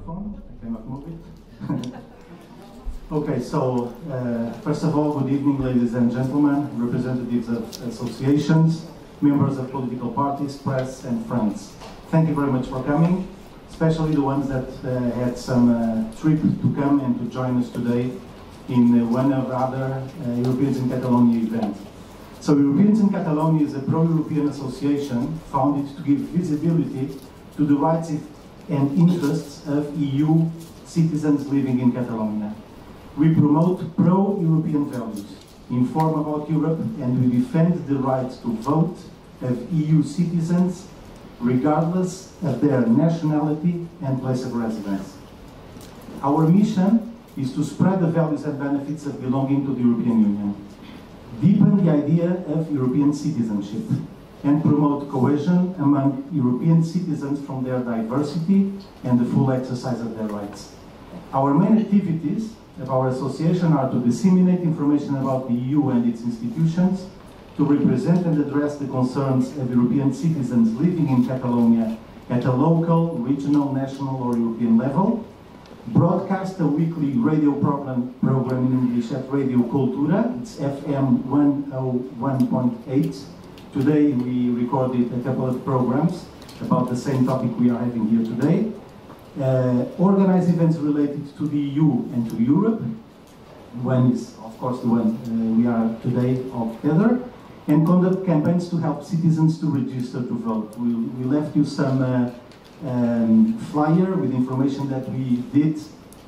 microphone. I cannot move it. Okay, so first of all, good evening, ladies and gentlemen, representatives of associations, members of political parties, press, and friends. Thank you very much for coming, especially the ones that had some trip to come and to join us today in one of the other Europeans in Catalonia event. So Europeans in Catalonia is a pro-European association founded to give visibility to the rights and interests of EU citizens living in Catalonia. We promote pro-European values, inform about Europe, and we defend the right to vote of EU citizens regardless of their nationality and place of residence. Our mission is to spread the values and benefits of belonging to the European Union, deepen the idea of European citizenship, and promote cohesion among European citizens from their diversity and the full exercise of their rights. Our main activities of our association are to disseminate information about the EU and its institutions, to represent and address the concerns of European citizens living in Catalonia at a local, regional, national or European level, broadcast a weekly radio program in English at Radio Cultura. It's FM 101.8. Today we recorded a couple of programs about the same topic we are having here today. Organize events related to the EU and to Europe. One is, of course, the one we are today all together. And conduct campaigns to help citizens to register to vote. We left you some flyer with information that we did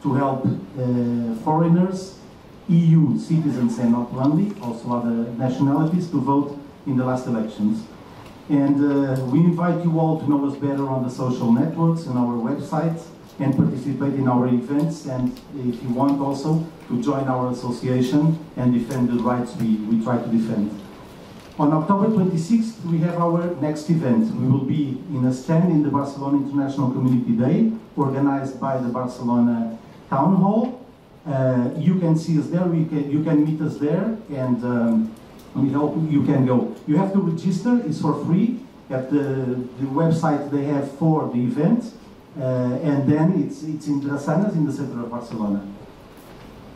to help foreigners, EU citizens and not only, also other nationalities, to vote in the last elections. And we invite you all to know us better on the social networks and our website and participate in our events, and if you want also to join our association and defend the rights we try to defend. On October 26th, we have our next event. We will be in a stand in the Barcelona International Community Day, organized by the Barcelona Town Hall. You can see us there, you can meet us there, and we hope you can go. You have to register, it's for free, at the website they have for the event, and then it's in Drassanes, in the center of Barcelona.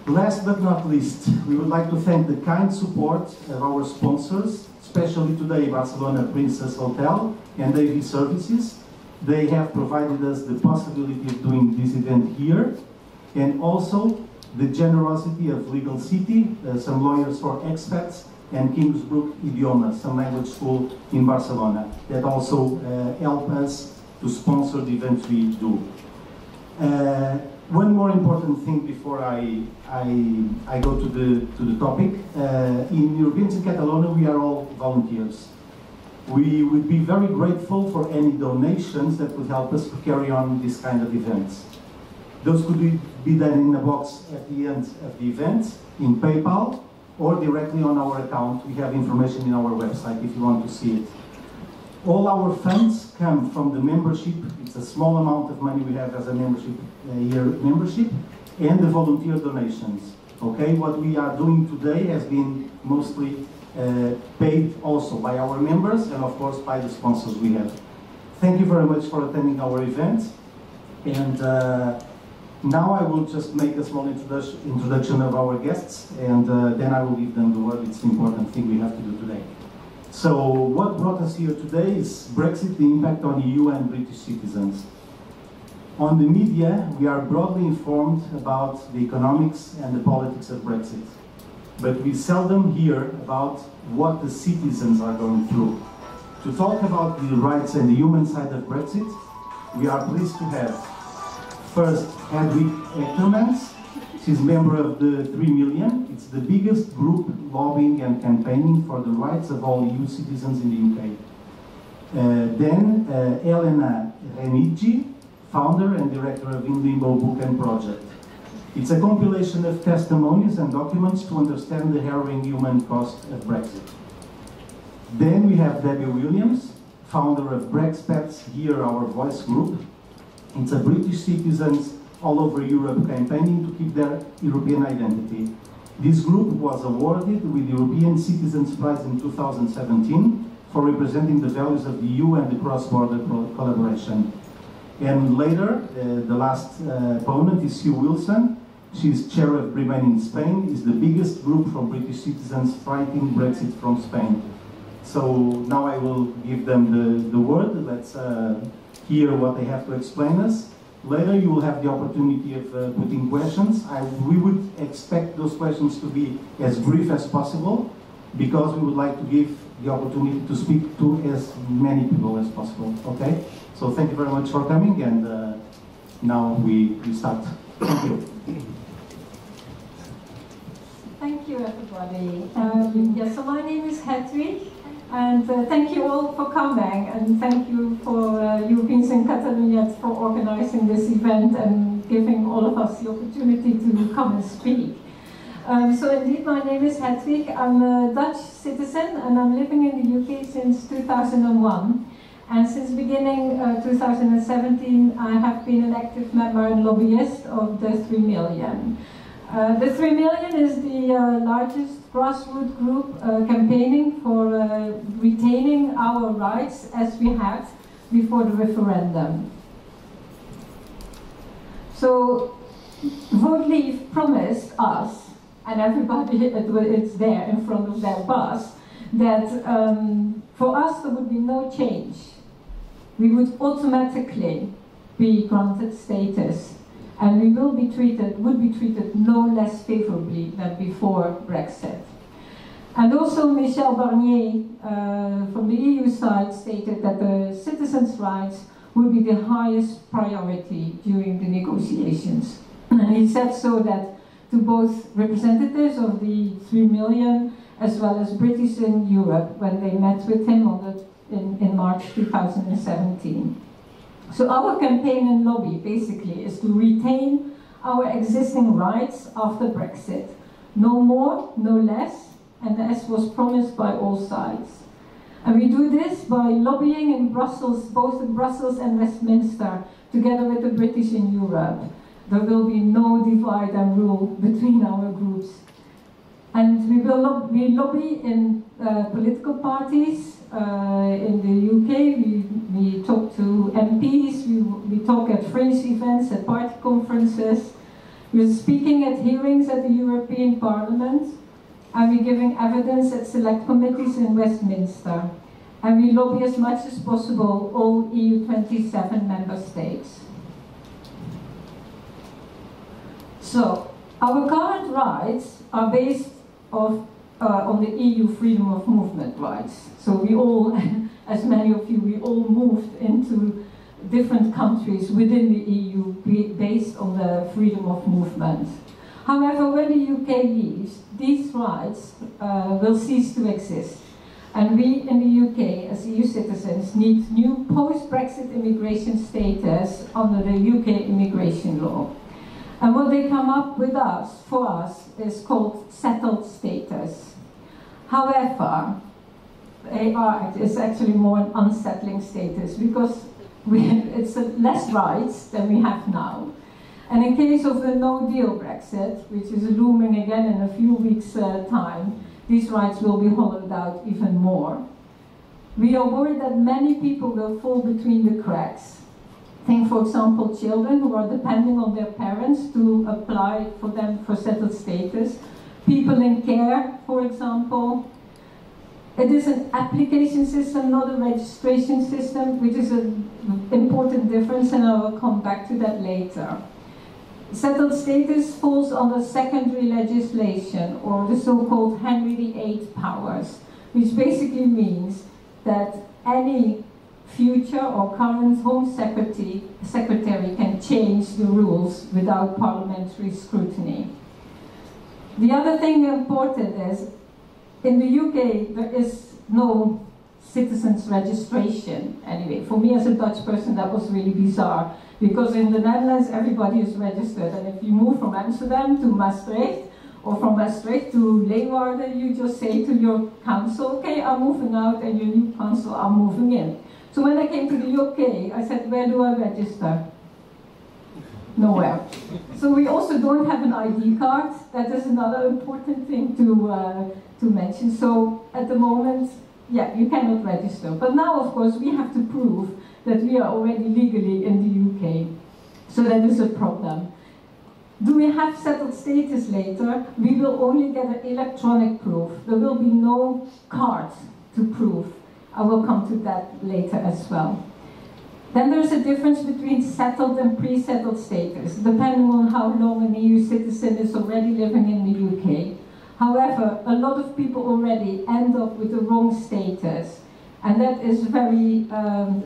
Last but not least, we would like to thank the kind support of our sponsors, especially today Barcelona Princess Hotel and AV Services. They have provided us the possibility of doing this event here, and also the generosity of Legal City, some lawyers for expats, and Kingsbrook IDIOMA, some language school in Barcelona, that also help us to sponsor the events we do. One more important thing before I go to the topic. In Europeans in Catalonia, we are all volunteers. We would be very grateful for any donations that would help us to carry on this kind of events. Those could be done in a box at the end of the event, in PayPal, or directly on our account. We have information in our website if you want to see it. All our funds come from the membership. It's a small amount of money we have as a membership, year membership, and the volunteer donations. Okay, what we are doing today has been mostly paid also by our members and of course by the sponsors we have. Thank you very much for attending our event, and now I will just make a small introduction of our guests, and then I will give them the word. It's the important thing we have to do today. So what brought us here today is Brexit, the impact on EU and British citizens. On the media, we are broadly informed about the economics and the politics of Brexit, but we seldom hear about what the citizens are going through. To talk about the rights and the human side of Brexit, we are pleased to have first Hedwig Echtermans. She's a member of the 3 Million. It's the biggest group lobbying and campaigning for the rights of all EU citizens in the UK. Then Elena Renigi, founder and director of In Limbo Book and Project. It's a compilation of testimonies and documents to understand the harrowing human cost of Brexit. Then we have Debbie Williams, founder of Brexpats Hear Our Voice group. It's a British citizens all over Europe campaigning to keep their European identity. This group was awarded with the European Citizens Prize in 2017 for representing the values of the EU and the cross-border collaboration. And later, the last opponent is Sue Wilson. She's chair of Remain in Spain, is the biggest group from British citizens fighting Brexit from Spain. So now I will give them the word. Let's hear what they have to explain us. Later you will have the opportunity of putting questions. We would expect those questions to be as brief as possible, because we would like to give the opportunity to speak to as many people as possible. Okay? So thank you very much for coming, and now we start. Thank you. Thank you, everybody. Yes, so my name is Hedwig, and thank you all for coming, and thank you for Europeans in Catalonia for organizing this event and giving all of us the opportunity to come and speak. So indeed, my name is Hedwig. I'm a Dutch citizen, and I'm living in the UK since 2001. And since beginning 2017, I have been an active member and lobbyist of the 3 Million. The 3 Million is the largest grassroots group campaigning for retaining our rights as we had before the referendum. So, Vote Leave promised us, and everybody it's there in front of their bus, that for us there would be no change. We would automatically be granted status, and we would be treated no less favorably than before Brexit. And also Michel Barnier from the EU side stated that the citizens' rights would be the highest priority during the negotiations. And he said so that to both representatives of the 3 Million as well as British in Europe when they met with him in March 2017. So our campaign and lobby basically is to retain our existing rights after Brexit. No more, no less, and as was promised by all sides. And we do this by lobbying in Brussels, both in Brussels and Westminster, together with the British in Europe. There will be no divide and rule between our groups. And we lobby in political parties. In the UK, we talk to MPs, we talk at fringe events, at party conferences. We're speaking at hearings at the European Parliament, and we're giving evidence at select committees in Westminster. And we lobby as much as possible all EU 27 member states. So, our current rights are based on the EU freedom of movement rights. So we all, as many of you, we all moved into different countries within the EU based on the freedom of movement. However, when the UK leaves, these rights will cease to exist. And we in the UK, as EU citizens, need new post-Brexit immigration status under the UK immigration law. And what they come up with for us is called settled status. However, it's actually more an unsettling status because it's less rights than we have now. And in case of the no-deal Brexit, which is looming again in a few weeks' time, these rights will be hollowed out even more. We are worried that many people will fall between the cracks. Think, for example, children who are depending on their parents to apply for them for settled status. People in care, for example. It is an application system, not a registration system, which is an important difference, and I will come back to that later. Settled status falls under secondary legislation, or the so-called Henry VIII powers, which basically means that any future or current Home Secretary can change the rules without parliamentary scrutiny. The other thing important is, in the UK, there is no citizens registration. Anyway, for me as a Dutch person, that was really bizarre, because in the Netherlands, everybody is registered, and if you move from Amsterdam to Maastricht, or from Maastricht to Leeuwarden, you just say to your council, okay, I'm moving out, and your new council are moving in. So when I came to the UK, I said, where do I register? Nowhere. So we also don't have an ID card. That is another important thing to mention. So at the moment, yeah, you cannot register. But now, of course, we have to prove that we are already legally in the So that is a problem. Do we have settled status later? We will only get an electronic proof. There will be no card to prove. I will come to that later as well. Then there's a difference between settled and pre-settled status, depending on how long an EU citizen is already living in the UK. However, a lot of people already end up with the wrong status, and that is very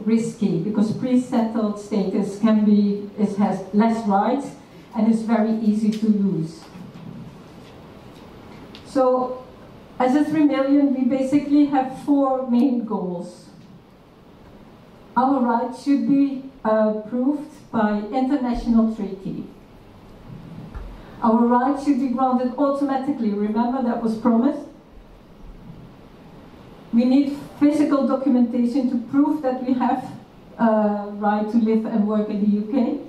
risky, because pre-settled status has less rights and is very easy to lose. So, as a 3 million, we basically have 4 main goals. Our rights should be proved by international treaty. Our rights should be granted automatically. Remember, that was promised. We need physical documentation to prove that we have right to live and work in the UK.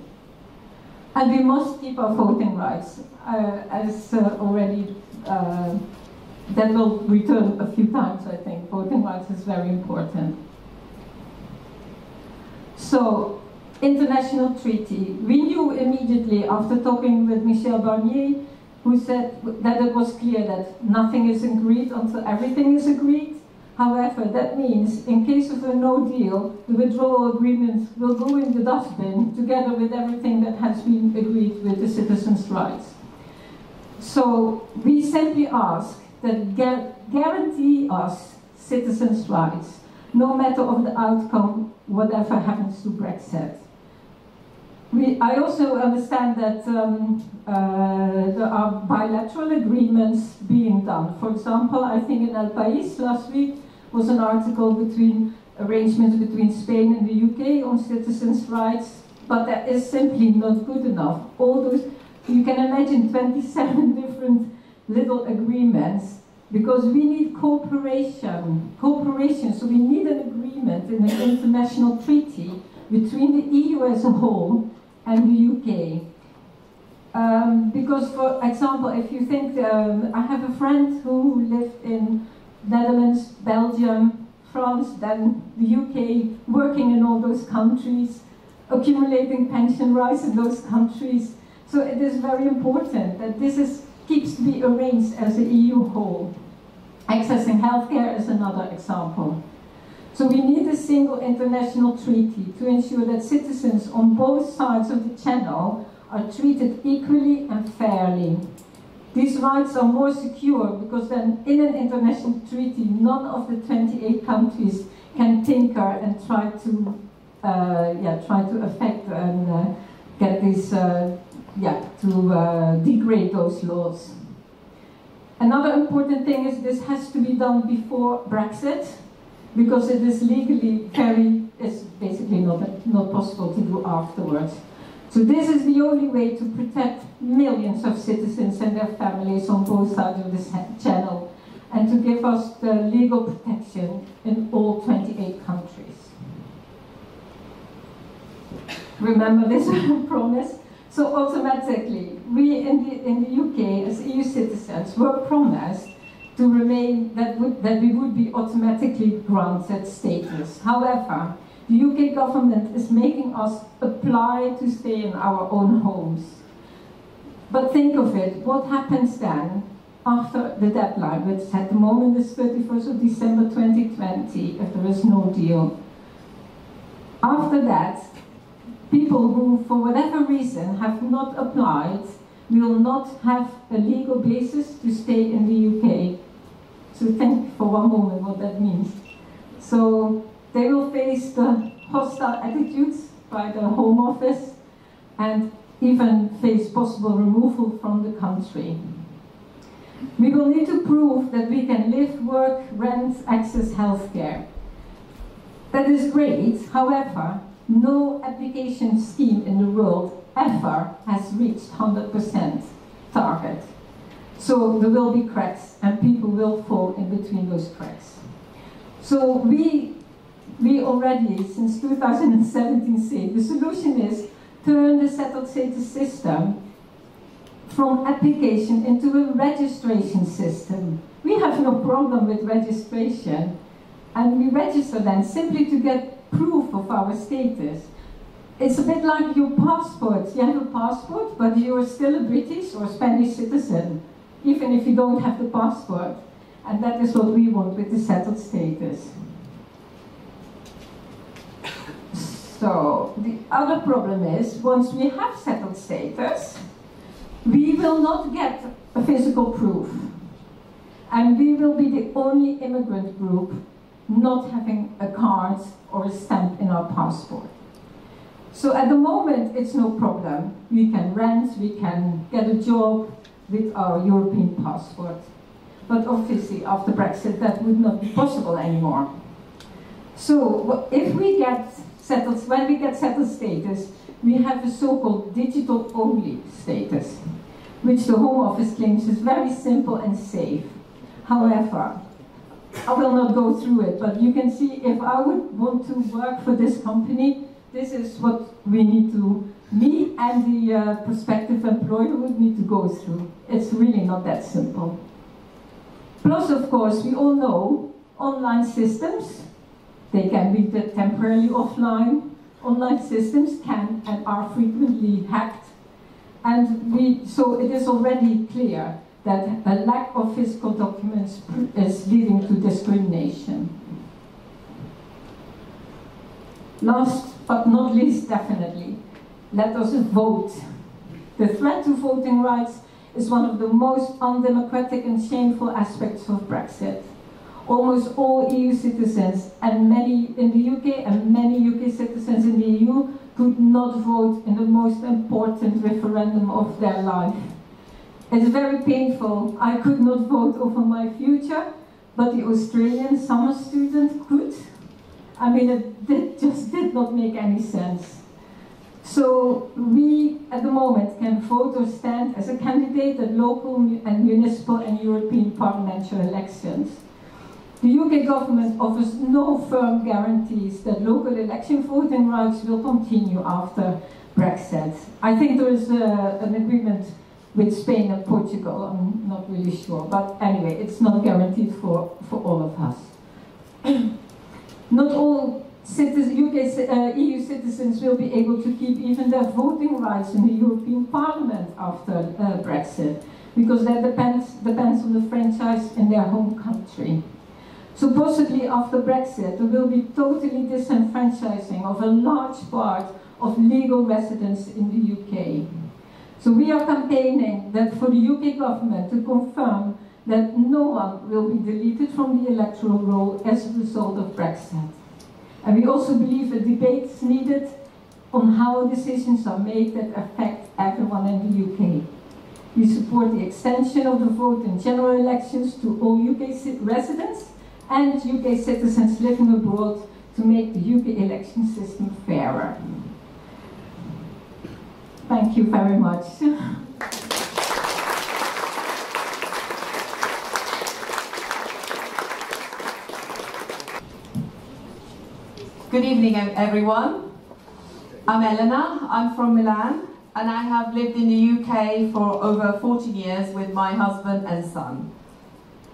And we must keep our voting rights. As already, that will return a few times, I think. Voting rights is very important. So, international treaty. We knew immediately after talking with Michel Barnier, who said that it was clear that nothing is agreed until everything is agreed. However, that means in case of a no deal, the withdrawal agreement will go in the dustbin together with everything that has been agreed with the citizens' rights. So we simply ask that guarantee us citizens' rights, no matter of the outcome, whatever happens to Brexit. I also understand that there are bilateral agreements being done. For example, I think in El País last week was an article between arrangements between Spain and the UK on citizens' rights, but that is simply not good enough. All those, you can imagine 27 different little agreements, because we need cooperation, so we need an agreement in an international treaty between the EU as a whole and the UK. Because, for example, if you think, I have a friend who lived in Netherlands, Belgium, France, then the UK, working in all those countries, accumulating pension rights in those countries. So it is very important that this keeps to be arranged as an EU whole. Accessing healthcare is another example. So we need a single international treaty to ensure that citizens on both sides of the channel are treated equally and fairly. These rights are more secure because then in an international treaty, none of the 28 countries can tinker and try to affect and get these, degrade those laws. Another important thing is this has to be done before Brexit, because it is legally it's basically not possible to do afterwards. So this is the only way to protect millions of citizens and their families on both sides of this channel, and to give us the legal protection in all 28 countries. Remember this promise? So automatically, we in the UK as EU citizens were promised to remain, that we would be automatically granted status. However, the UK government is making us apply to stay in our own homes. But think of it, what happens then after the deadline, which at the moment is 31st of December 2020, if there is no deal? After that, people who, for whatever reason, have not applied will not have a legal basis to stay in the UK. So think for one moment what that means. So they will face the hostile attitudes by the Home Office and even face possible removal from the country. We will need to prove that we can live, work, rent, access healthcare. That is great, however, no application scheme in the world ever has reached 100% target. So there will be cracks and people will fall in between those cracks. So we already, since 2017, say the solution is turn the settled status system from application into a registration system. We have no problem with registration, and we register then simply to get proof of our status. it's a bit like your passport. You have a passport, but you're still a British or Spanish citizen, even if you don't have the passport. And that is what we want with the settled status. So the other problem is, once we have settled status, we will not get a physical proof. And we will be the only immigrant group not having a card or a stamp in our passport. So at the moment, it's no problem. We can rent, we can get a job with our European passport. But obviously, after Brexit, that would not be possible anymore. So if we get settled, when we get settled status, we have a so-called digital-only status, which the Home Office claims is very simple and safe. However, I will not go through it, but you can see if I would want to work for this company, this is what we need to, me and the prospective employer would need to go through. It's really not that simple. Plus, of course, we all know online systems, they can be temporarily offline. Online systems can and are frequently hacked. And so it is already clear that a lack of physical documents is leading to discrimination. Last but not least, definitely, let us vote. The threat to voting rights is one of the most undemocratic and shameful aspects of Brexit. Almost all EU citizens, and many in the UK, and many UK citizens in the EU, could not vote in the most important referendum of their life. It's very painful. I could not vote over my future, but the Australian summer student could. I mean, it just did not make any sense. So we, at the moment, can vote or stand as a candidate at local and municipal and European parliamentary elections. The UK government offers no firm guarantees that local election voting rights will continue after Brexit. I think there is an agreement with Spain and Portugal, I'm not really sure, but anyway, it's not guaranteed for all of us. Not all EU citizens will be able to keep even their voting rights in the European Parliament after Brexit, because that depends on the franchise in their home country. So possibly after Brexit, there will be totally disenfranchising of a large part of legal residents in the UK. So we are campaigning that for the UK government to confirm that no one will be deleted from the electoral roll as a result of Brexit. And we also believe a debate is needed on how decisions are made that affect everyone in the UK. We support the extension of the vote in general elections to all UK residents and UK citizens living abroad to make the UK election system fairer. Thank you very much. Good evening, everyone. I'm Elena, I'm from Milan, and I have lived in the UK for over 14 years with my husband and son.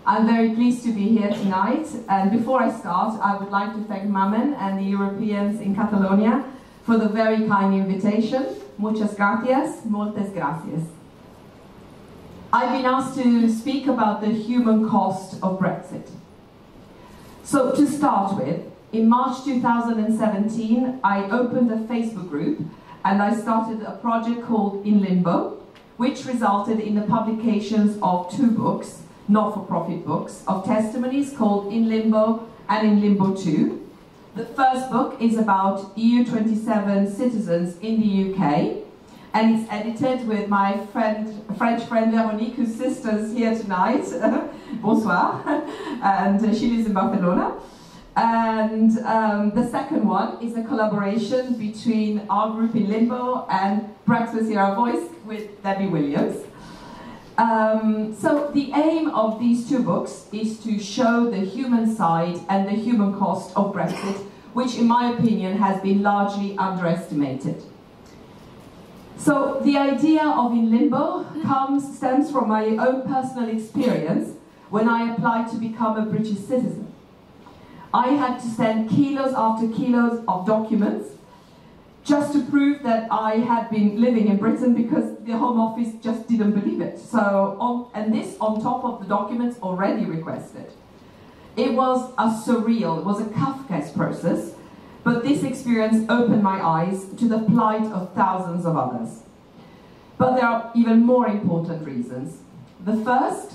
I'm very pleased to be here tonight, and before I start, I would like to thank Mamen and the Europeans in Catalonia for the very kind invitation. Muchas gracias, moltes gracias. I've been asked to speak about the human cost of Brexit. So to start with, in March 2017, I opened a Facebook group and I started a project called In Limbo, which resulted in the publications of 2 books, not-for-profit books, of testimonies called In Limbo and In Limbo 2. The first book is about EU27 citizens in the UK, and it's edited with my French friend Veronique, whose sister's here tonight. Bonsoir. And she lives in Barcelona. And the second one is a collaboration between our group In Limbo and Brexit Sierra Voice with Debbie Williams. So the aim of these 2 books is to show the human side and the human cost of Brexit, which in my opinion has been largely underestimated. So the idea of In Limbo stems from my own personal experience when I applied to become a British citizen. I had to send kilos after kilos of documents just to prove that I had been living in Britain, because the Home Office just didn't believe it. And this on top of the documents already requested. It was a surreal, it was a Kafkaesque process, but this experience opened my eyes to the plight of thousands of others. But there are even more important reasons. The first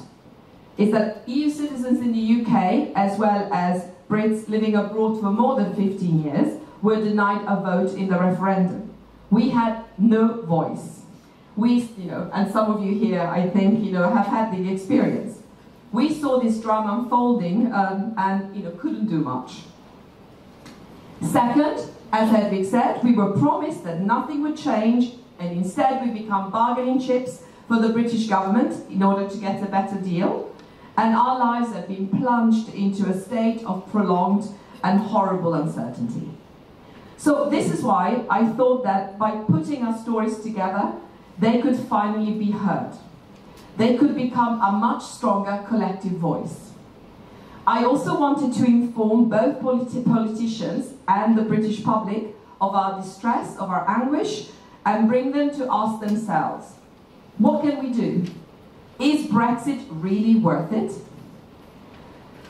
is that EU citizens in the UK, as well as Brits living abroad for more than 15 years, were denied a vote in the referendum. We had no voice. We, and some of you here, I think, have had the experience. We saw this drama unfolding and couldn't do much. Second, as Hedvig said, we were promised that nothing would change, and instead we become bargaining chips for the British government in order to get a better deal, and our lives have been plunged into a state of prolonged and horrible uncertainty. So this is why I thought that by putting our stories together, they could finally be heard. They could become a much stronger collective voice. I also wanted to inform both politicians and the British public of our distress, of our anguish, and bring them to ask themselves, what can we do? Is Brexit really worth it?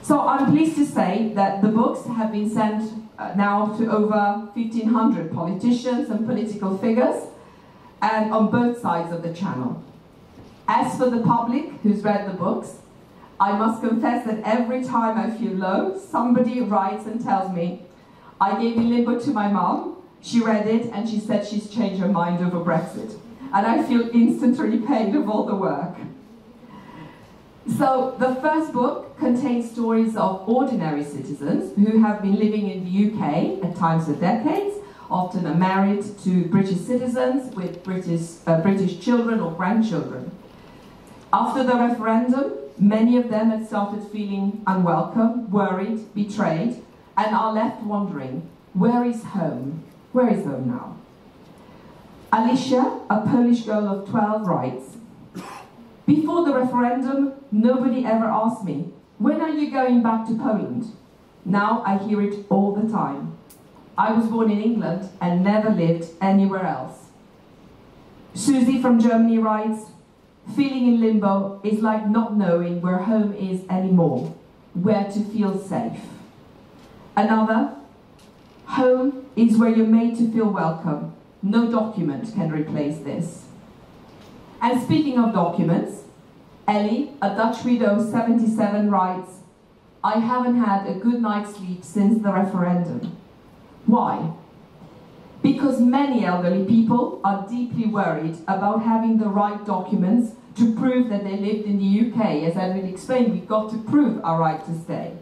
So I'm pleased to say that the books have been sent now to over 1,500 politicians and political figures, and on both sides of the channel. As for the public who's read the books, I must confess that every time I feel low, somebody writes and tells me, I gave In Limbo to my mum, she read it and she said she's changed her mind over Brexit. And I feel instantly repaid of all the work. So the first book contains stories of ordinary citizens who have been living in the UK, at times for decades, often are married to British citizens with British children or grandchildren. After the referendum, many of them had started feeling unwelcome, worried, betrayed, and are left wondering, where is home? Where is home now? Alicia, a Polish girl of 12, writes, before the referendum, nobody ever asked me, when are you going back to Poland? Now I hear it all the time. I was born in England and never lived anywhere else. Susie from Germany writes, feeling in limbo is like not knowing where home is anymore, where to feel safe. Another, home is where you're made to feel welcome. No document can replace this. And speaking of documents, Ellie, a Dutch widow, 77, writes, I haven't had a good night's sleep since the referendum. Why? Because many elderly people are deeply worried about having the right documents to prove that they lived in the UK. As I will explain, we've got to prove our right to stay.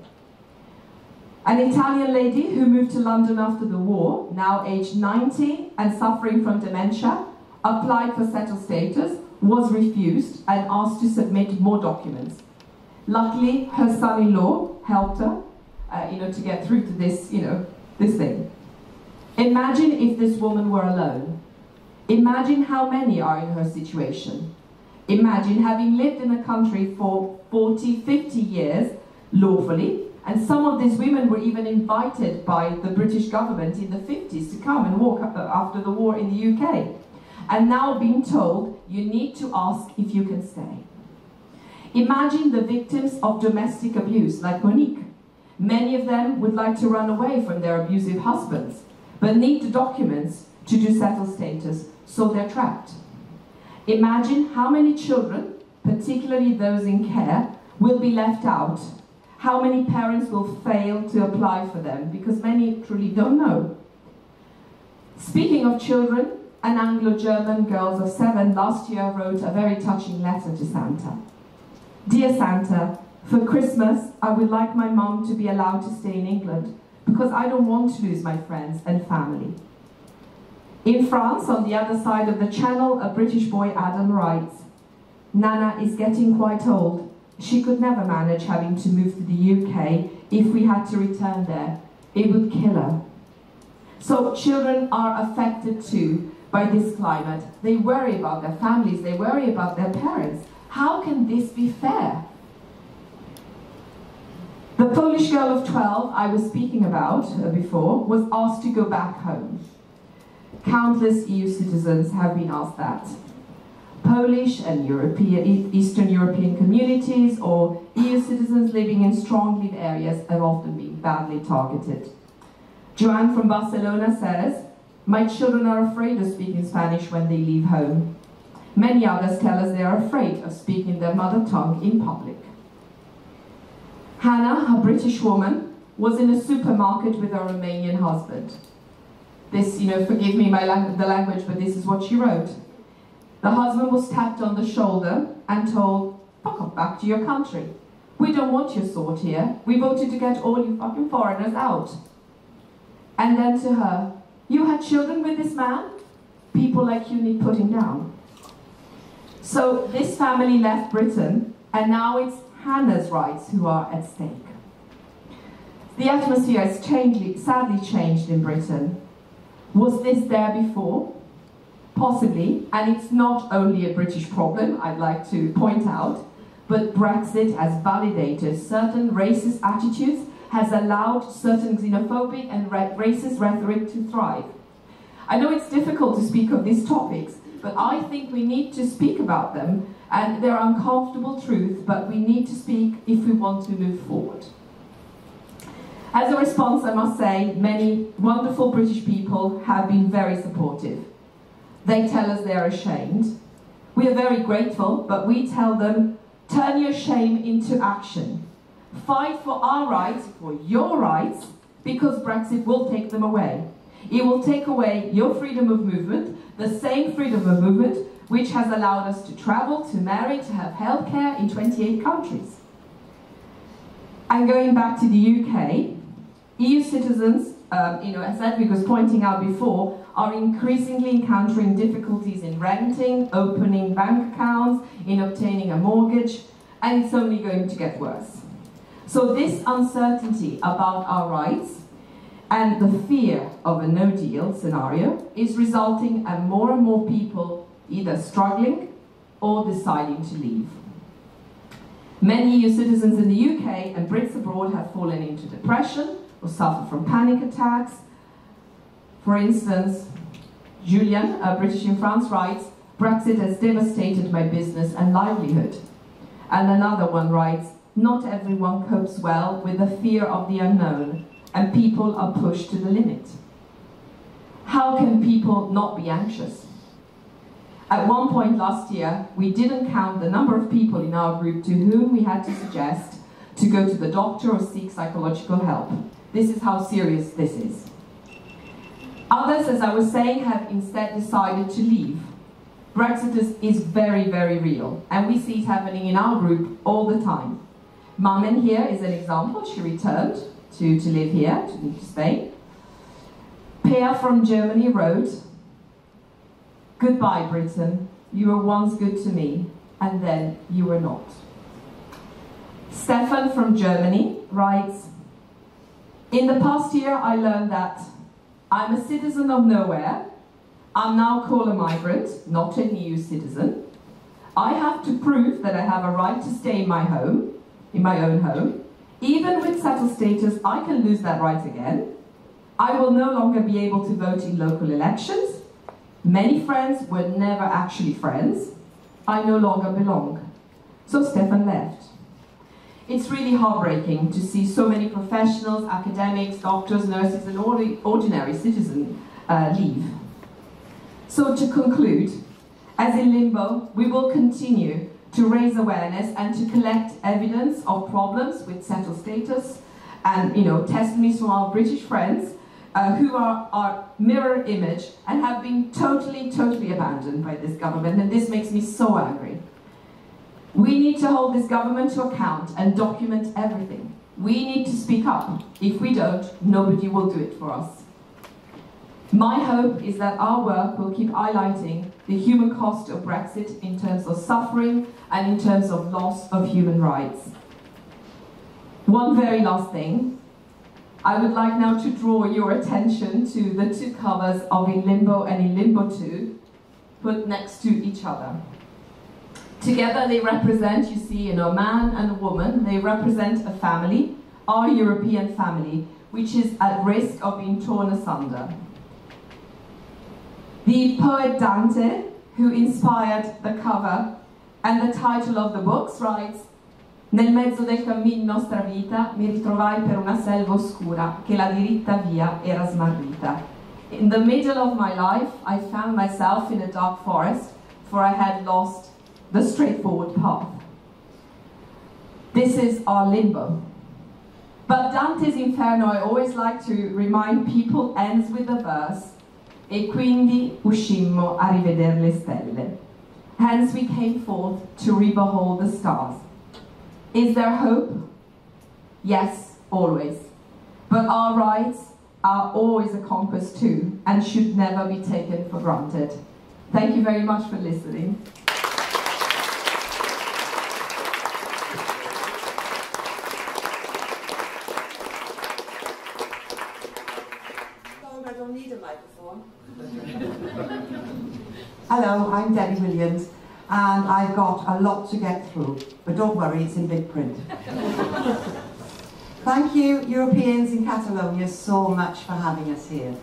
An Italian lady who moved to London after the war, now aged 90 and suffering from dementia, applied for settled status, was refused and asked to submit more documents. Luckily, her son-in-law helped her, to get through to this, this thing. Imagine if this woman were alone. Imagine how many are in her situation. Imagine having lived in a country for 40, 50 years lawfully, and some of these women were even invited by the British government in the 50s to come and walk after the war in the UK. And now being told, you need to ask if you can stay. Imagine the victims of domestic abuse, like Monique. Many of them would like to run away from their abusive husbands, but need the documents to do settled status, so they're trapped. Imagine how many children, particularly those in care, will be left out. How many parents will fail to apply for them, because many truly don't know. Speaking of children, an Anglo-German girl of 7 last year wrote a very touching letter to Santa. Dear Santa, for Christmas, I would like my mum to be allowed to stay in England, because I don't want to lose my friends and family. In France, on the other side of the channel, a British boy, Adam, writes, Nana is getting quite old. She could never manage having to move to the UK if we had to return there. It would kill her. So children are affected too by this climate. They worry about their families, they worry about their parents. How can this be fair? The Polish girl of 12 I was speaking about before was asked to go back home. Countless EU citizens have been asked that. Polish and Eastern European communities or EU citizens living in strong lit areas have often been badly targeted. Joanne from Barcelona says, "My children are afraid of speaking Spanish when they leave home." Many others tell us they are afraid of speaking their mother tongue in public. Hannah, a British woman, was in a supermarket with her Romanian husband. This, forgive me the language, but this is what she wrote. The husband was tapped on the shoulder and told, "Fuck off back to your country. We don't want your sort here. We voted to get all you fucking foreigners out." And then to her, "You had children with this man? People like you need putting down." So this family left Britain, and now it's Hannah's rights who are at stake. The atmosphere has sadly changed in Britain. Was this there before? Possibly, and it's not only a British problem, I'd like to point out, but Brexit has validated certain racist attitudes, has allowed certain xenophobic and racist rhetoric to thrive. I know it's difficult to speak of these topics, but I think we need to speak about them, and they're uncomfortable truths, but we need to speak if we want to move forward. As a response, I must say, many wonderful British people have been very supportive. They tell us they're ashamed. We are very grateful, but we tell them, turn your shame into action. Fight for our rights, for your rights, because Brexit will take them away. It will take away your freedom of movement, the same freedom of movement which has allowed us to travel, to marry, to have healthcare in 28 countries. And going back to the UK, EU citizens, as Edwig was pointing out before, are increasingly encountering difficulties in renting, opening bank accounts, in obtaining a mortgage, and it's only going to get worse. So this uncertainty about our rights and the fear of a no-deal scenario is resulting in more and more people either struggling or deciding to leave. Many EU citizens in the UK and Brits abroad have fallen into depression or suffer from panic attacks. For instance, Julian, a British in France, writes, "Brexit has devastated my business and livelihood." And another one writes, "Not everyone copes well with the fear of the unknown, and people are pushed to the limit." How can people not be anxious? At one point last year, we didn't count the number of people in our group to whom we had to suggest to go to the doctor or seek psychological help. This is how serious this is. Others, as I was saying, have instead decided to leave. Brexit is very, very real, and we see it happening in our group all the time. Mamen here is an example. She returned to live here, to Spain. Peer from Germany wrote, "Goodbye, Britain. You were once good to me, and then you were not." Stefan from Germany writes, "In the past year, I learned that I'm a citizen of nowhere. I'm now called a migrant, not an EU citizen. I have to prove that I have a right to stay in my home, in my own home. Even with settled status, I can lose that right again. I will no longer be able to vote in local elections. Many friends were never actually friends. I no longer belong." So Stefan left. It's really heartbreaking to see so many professionals, academics, doctors, nurses, and ordinary citizens leave. So to conclude, as in Limbo, we will continue to raise awareness and to collect evidence of problems with settled status and testimonies from our British friends who are our mirror image and have been totally abandoned by this government, and this makes me so angry. We need to hold this government to account and document everything. We need to speak up. If we don't, nobody will do it for us. My hope is that our work will keep highlighting the human cost of Brexit in terms of suffering and in terms of loss of human rights. One very last thing. I would like now to draw your attention to the two covers of In Limbo and In Limbo 2, put next to each other. Together they represent, you see, a man and a woman, they represent a family, our European family, which is at risk of being torn asunder. The poet Dante, who inspired the cover and the title of the books, writes: Nel mezzo del cammin nostra vita mi ritrovai per una selva oscura che la diritta via era smarrita. In the middle of my life, I found myself in a dark forest, for I had lost the straightforward path. This is our limbo. But Dante's Inferno, I always like to remind people, ends with the verse: E quindi uscimmo a riveder le stelle. Hence we came forth to re-behold the stars. Is there hope? Yes, always. But our rights are always a conquest too, and should never be taken for granted. Thank you very much for listening. I don't need a microphone. Hello, I'm Debbie Williams, and I've got a lot to get through, but don't worry, it's in big print. Thank you, Europeans in Catalonia, so much for having us here.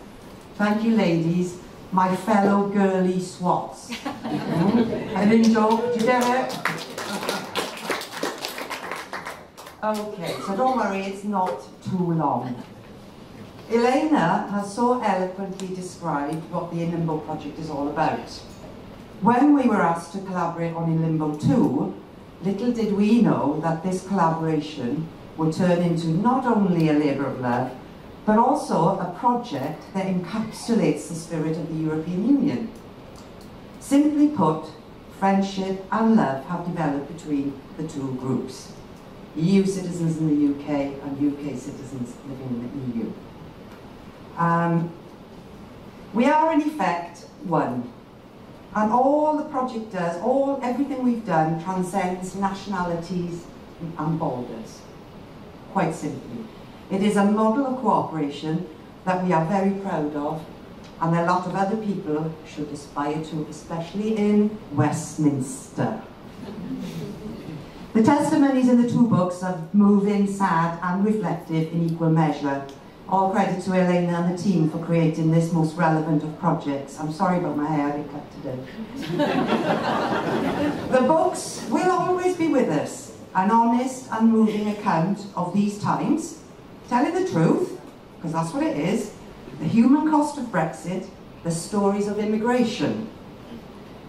Thank you, ladies, my fellow girly swats. I didn't joke, did you get it? Okay, so don't worry, it's not too long. Elena has so eloquently described what the In Limbo project is all about. When we were asked to collaborate on In Limbo 2, little did we know that this collaboration would turn into not only a labour of love, but also a project that encapsulates the spirit of the European Union. Simply put, friendship and love have developed between the two groups: EU citizens in the UK and UK citizens living in the EU. We are in effect one, and all the project does, everything we've done transcends nationalities and borders. Quite simply, it is a model of cooperation that we are very proud of, and a lot of other people should aspire to, especially in Westminster. The testimonies in the two books are moving, sad and reflective in equal measure. All credit to Elena and the team for creating this most relevant of projects. I'm sorry about my hair, I didn't cut today. The books will always be with us, an honest and moving account of these times, telling the truth, because that's what it is, the human cost of Brexit, the stories of immigration,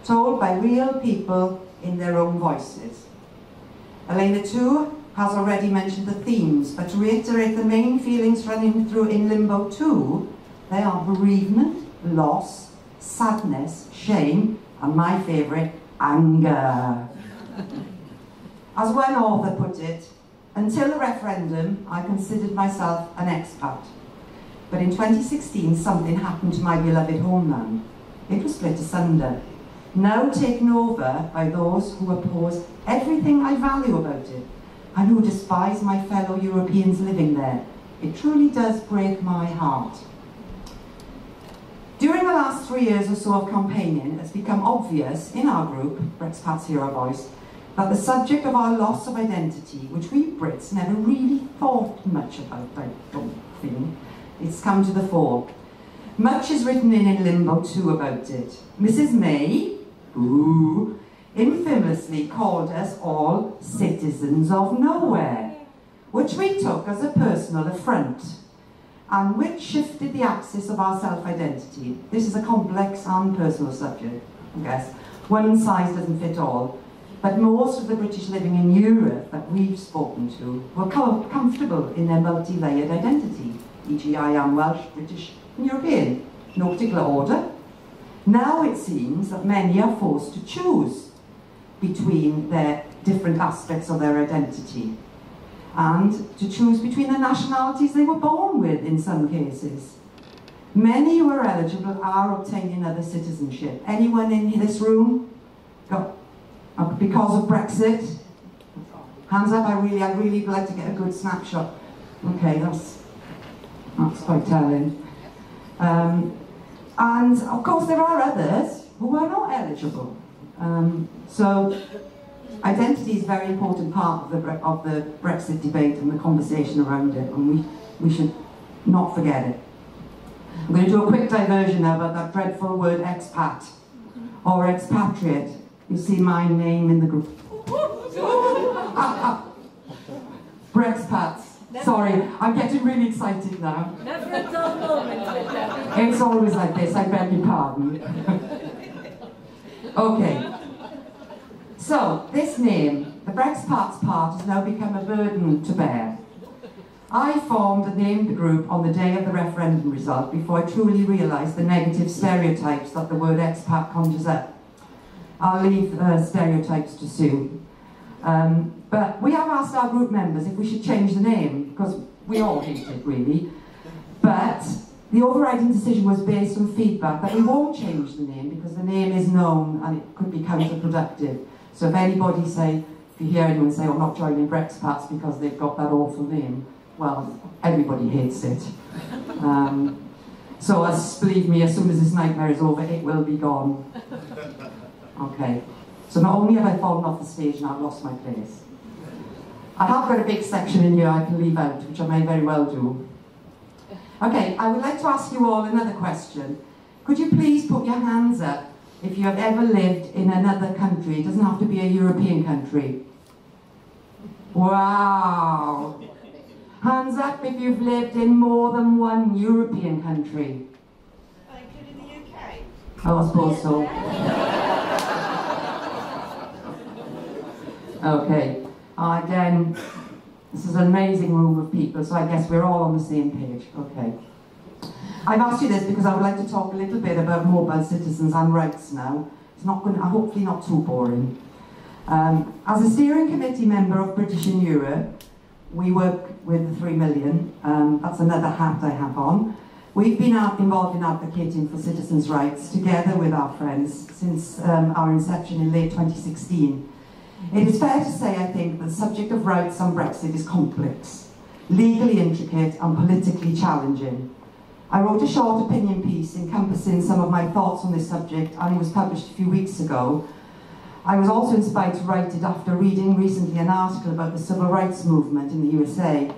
told by real people in their own voices. Elena too has already mentioned the themes, but to reiterate the main feelings running through In Limbo 2, they are bereavement, loss, sadness, shame, and my favourite, anger. As one author put it, until the referendum, I considered myself an expat. But in 2016, something happened to my beloved homeland. It was split asunder, now taken over by those who oppose everything I value about it, and who despise my fellow Europeans living there. It truly does break my heart. During the last 3 years or so of campaigning, it's become obvious in our group, Brexpats Hear Our Voice, that the subject of our loss of identity, which we Brits never really thought much about, I don't think, it's come to the fore. Much is written in Limbo 2 about it. Mrs. May, ooh, infamously called us all citizens of nowhere, which we took as a personal affront, and which shifted the axis of our self-identity. This is a complex and personal subject, I guess. One size doesn't fit all, but most of the British living in Europe that we've spoken to were comfortable in their multi-layered identity, e.g. I am Welsh, British and European, no particular order. Now it seems that many are forced to choose between their different aspects of their identity, and to choose between the nationalities they were born with in some cases. Many who are eligible are obtaining other citizenship. Anyone in this room got, because of Brexit? Hands up, I'd really like to get a good snapshot. Okay, that's quite telling. And of course there are others who are not eligible. So identity is a very important part of the Brexit debate and the conversation around it, and we should not forget it. I'm going to do a quick diversion now about that dreadful word expat or expatriate. You see my name in the group. Brexpats. Sorry, I'm getting really excited now. Never a dull moment with that. It's always like this, I beg your pardon. Okay. So, this name, the Brexpats part, has now become a burden to bear. I formed and named the group on the day of the referendum result before I truly realised the negative stereotypes that the word expat conjures up. I'll leave stereotypes to Sue. But we have asked our group members if we should change the name, because we all hate it really. But the overriding decision was based on feedback that we won't change the name because the name is known and it could be counterproductive. So if anybody say, if you hear anyone say, I'm not joining Brexpats because they've got that awful name, well, everybody hates it. So believe me, as soon as this nightmare is over, it will be gone. Okay. So not only have I fallen off the stage and I've lost my place, I have got a big section in here I can leave out, which I may very well do. Okay, I would like to ask you all another question. Could you please put your hands up if you have ever lived in another country? It doesn't have to be a European country. Wow! Hands up if you've lived in more than one European country. Including the UK? Oh, I suppose so. Okay. Again, this is an amazing room of people, so I guess we're all on the same page. Okay. I've asked you this because I would like to talk a little bit about mobile citizens and rights now. It's not going to, hopefully not too boring. As a steering committee member of British in Europe, we work with the 3 million. That's another hat I have on. We've been involved in advocating for citizens' rights together with our friends since our inception in late 2016. It is fair to say, I think, that the subject of rights on Brexit is complex, legally intricate and politically challenging. I wrote a short opinion piece encompassing some of my thoughts on this subject and it was published a few weeks ago. I was also inspired to write it after reading recently an article about the civil rights movement in the USA.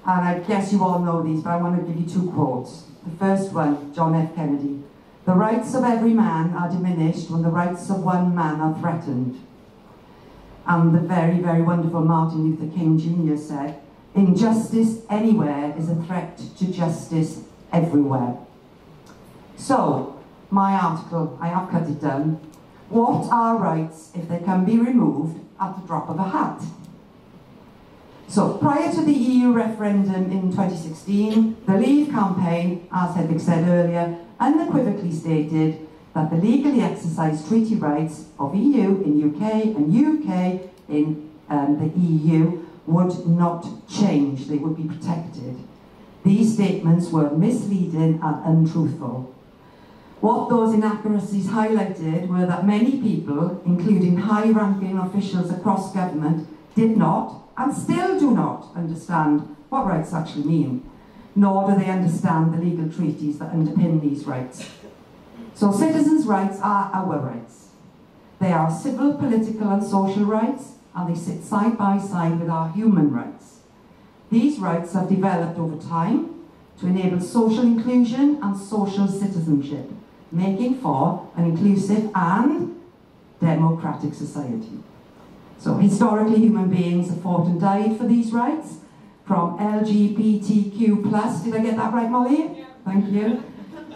And I guess you all know these, but I want to give you 2 quotes. The first one, John F. Kennedy. The rights of every man are diminished when the rights of one man are threatened. And the very, very wonderful Martin Luther King Jr. said, injustice anywhere is a threat to justice everywhere. So, my article, I have cut it down. What are rights if they can be removed at the drop of a hat? So, prior to the EU referendum in 2016, the Leave campaign, as Hedvig said earlier, unequivocally stated that the legally exercised treaty rights of EU in UK and UK in the EU would not change, they would be protected. These statements were misleading and untruthful. What those inaccuracies highlighted were that many people, including high-ranking officials across government, did not, and still do not, understand what rights actually mean, nor do they understand the legal treaties that underpin these rights. So citizens' rights are our rights. They are civil, political and social rights, and they sit side by side with our human rights. These rights have developed over time to enable social inclusion and social citizenship, making for an inclusive and democratic society. So historically, human beings have fought and died for these rights, from LGBTQ+, did I get that right, Molly? Yeah. Thank you.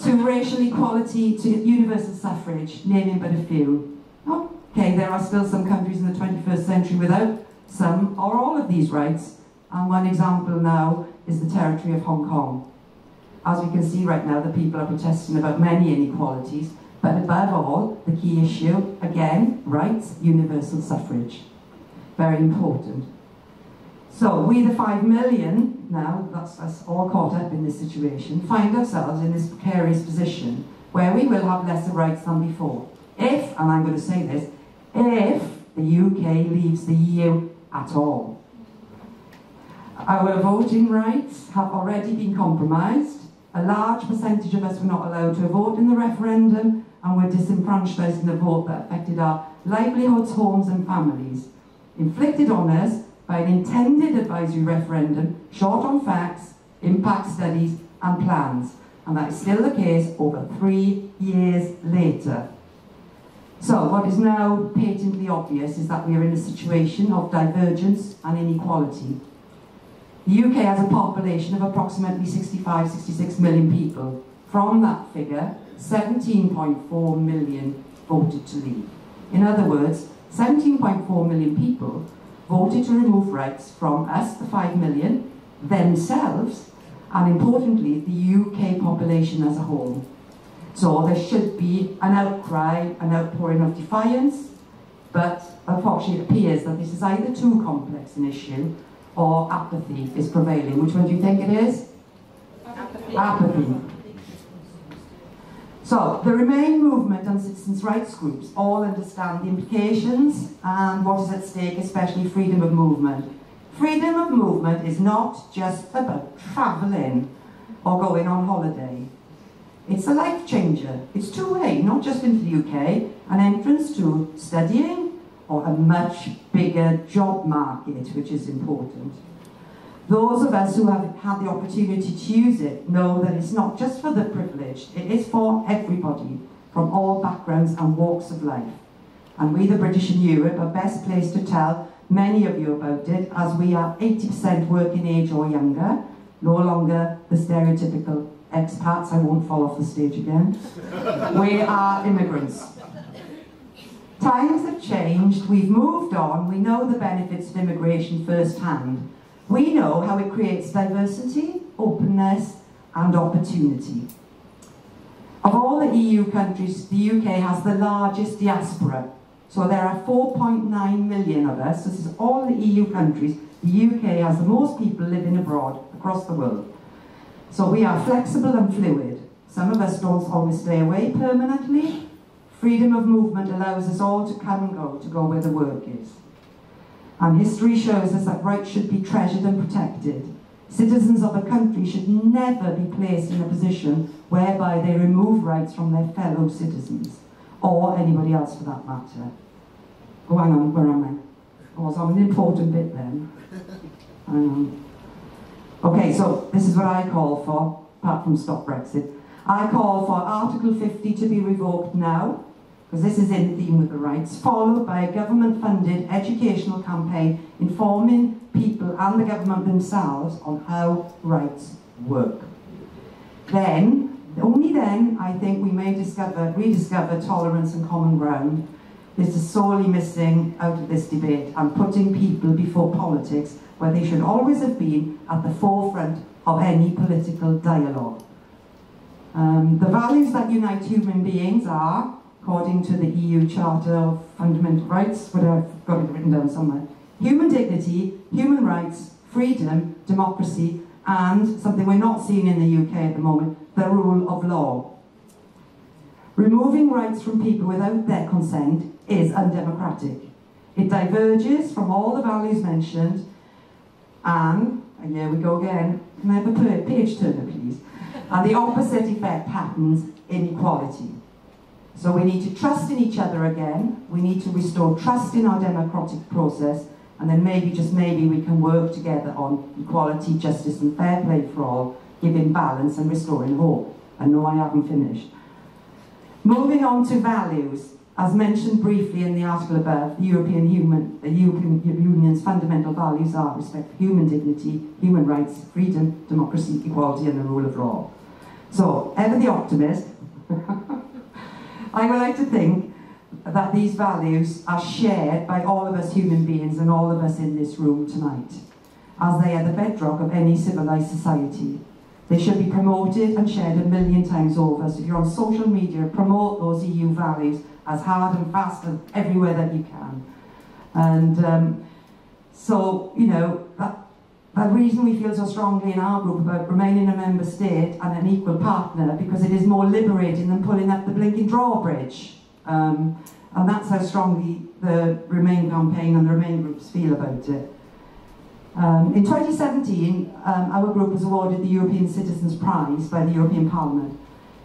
To racial equality, to universal suffrage, naming but a few. Okay, there are still some countries in the 21st century without some or all of these rights, and one example now is the territory of Hong Kong. As we can see right now, the people are protesting about many inequalities, but above all, the key issue, again, rights, universal suffrage. Very important. So, we the 5 million, now, that's us all caught up in this situation, find ourselves in this precarious position where we will have lesser rights than before. If, and I'm going to say this, if the UK leaves the EU at all. Our voting rights have already been compromised. A large percentage of us were not allowed to vote in the referendum and were disenfranchised in a vote that affected our livelihoods, homes and families, inflicted on us by an intended advisory referendum, short on facts, impact studies and plans, And that is still the case over 3 years later. So what is now patently obvious is that we are in a situation of divergence and inequality. The UK has a population of approximately 65-66 million people. From that figure, 17.4 million voted to leave. In other words, 17.4 million people voted to remove rights from us, the 5 million, themselves, and importantly, the UK population as a whole. So there should be an outcry, an outpouring of defiance, but unfortunately it appears that this is either too complex an issue or apathy is prevailing. Which one do you think it is? Apathy. Apathy. So, the Remain movement and citizens' rights groups all understand the implications and what is at stake, especially freedom of movement. Freedom of movement is not just about travelling or going on holiday. It's a life changer. It's two-way, not just into the UK, an entrance to studying or a much bigger job market, which is important. Those of us who have had the opportunity to use it know that it's not just for the privileged, it is for everybody from all backgrounds and walks of life. And we, the British in Europe, are best placed to tell many of you about it, as we are 80% working age or younger, no longer the stereotypical expats. I won't fall off the stage again. We are immigrants. Times have changed, we've moved on, we know the benefits of immigration firsthand. We know how it creates diversity, openness and opportunity. Of all the EU countries, the UK has the largest diaspora. So there are 4.9 million of us. This is all the EU countries. The UK has the most people living abroad across the world. So we are flexible and fluid. Some of us don't always stay away permanently. Freedom of movement allows us all to come and to go where the work is. And history shows us that rights should be treasured and protected. Citizens of a country should never be placed in a position whereby they remove rights from their fellow citizens, or anybody else for that matter. Oh, hang on, where am I? I was on an important bit then. Okay, so this is what I call for, apart from Stop Brexit. I call for Article 50 to be revoked now, because this is in theme with the rights, followed by a government-funded educational campaign informing people and the government themselves on how rights work. Then, only then, I think we may rediscover tolerance and common ground. This is sorely missing out of this debate, and putting people before politics, where they should always have been at the forefront of any political dialogue. The values that unite human beings are, according to the EU Charter of Fundamental Rights, but I've got it written down somewhere, human dignity, human rights, freedom, democracy, and something we're not seeing in the UK at the moment, the rule of law. Removing rights from people without their consent is undemocratic. It diverges from all the values mentioned, and here we go again, can I have a page turner please? And the opposite effect happens, inequality. So we need to trust in each other again, we need to restore trust in our democratic process, and then maybe, just maybe, we can work together on equality, justice and fair play for all, giving balance and restoring hope. And no, I haven't finished. Moving on to values. As mentioned briefly in the article above, the European Union's fundamental values are respect for human dignity, human rights, freedom, democracy, equality and the rule of law. So, ever the optimist, I would like to think that these values are shared by all of us human beings and all of us in this room tonight, as they are the bedrock of any civilized society. They should be promoted and shared 1,000,000 times over. So if you're on social media, promote those EU values as hard and fast and everywhere that you can. And so, you know, that reason we feel so strongly in our group about remaining a member state and an equal partner, because it is more liberating than pulling up the blinking drawbridge. And that's how strongly the Remain campaign and the Remain groups feel about it. In 2017, our group was awarded the European Citizens' Prize by the European Parliament.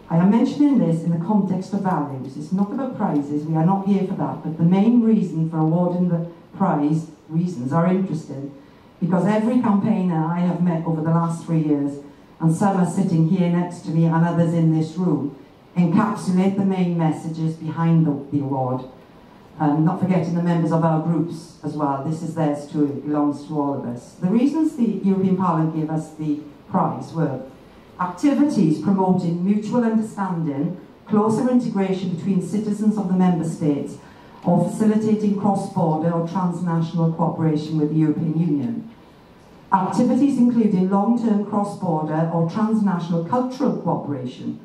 I am mentioning this in the context of values. It's not about prizes, we are not here for that, but the main reason for awarding the prize, reasons are interesting, because every campaigner I have met over the last 3 years and some are sitting here next to me and others in this room, encapsulate the main messages behind the award. Not forgetting the members of our groups as well. This is theirs too, it belongs to all of us. The reasons the European Parliament gave us the prize were activities promoting mutual understanding, closer integration between citizens of the member states, or facilitating cross-border or transnational cooperation with the European Union. Activities including long-term cross-border or transnational cultural cooperation,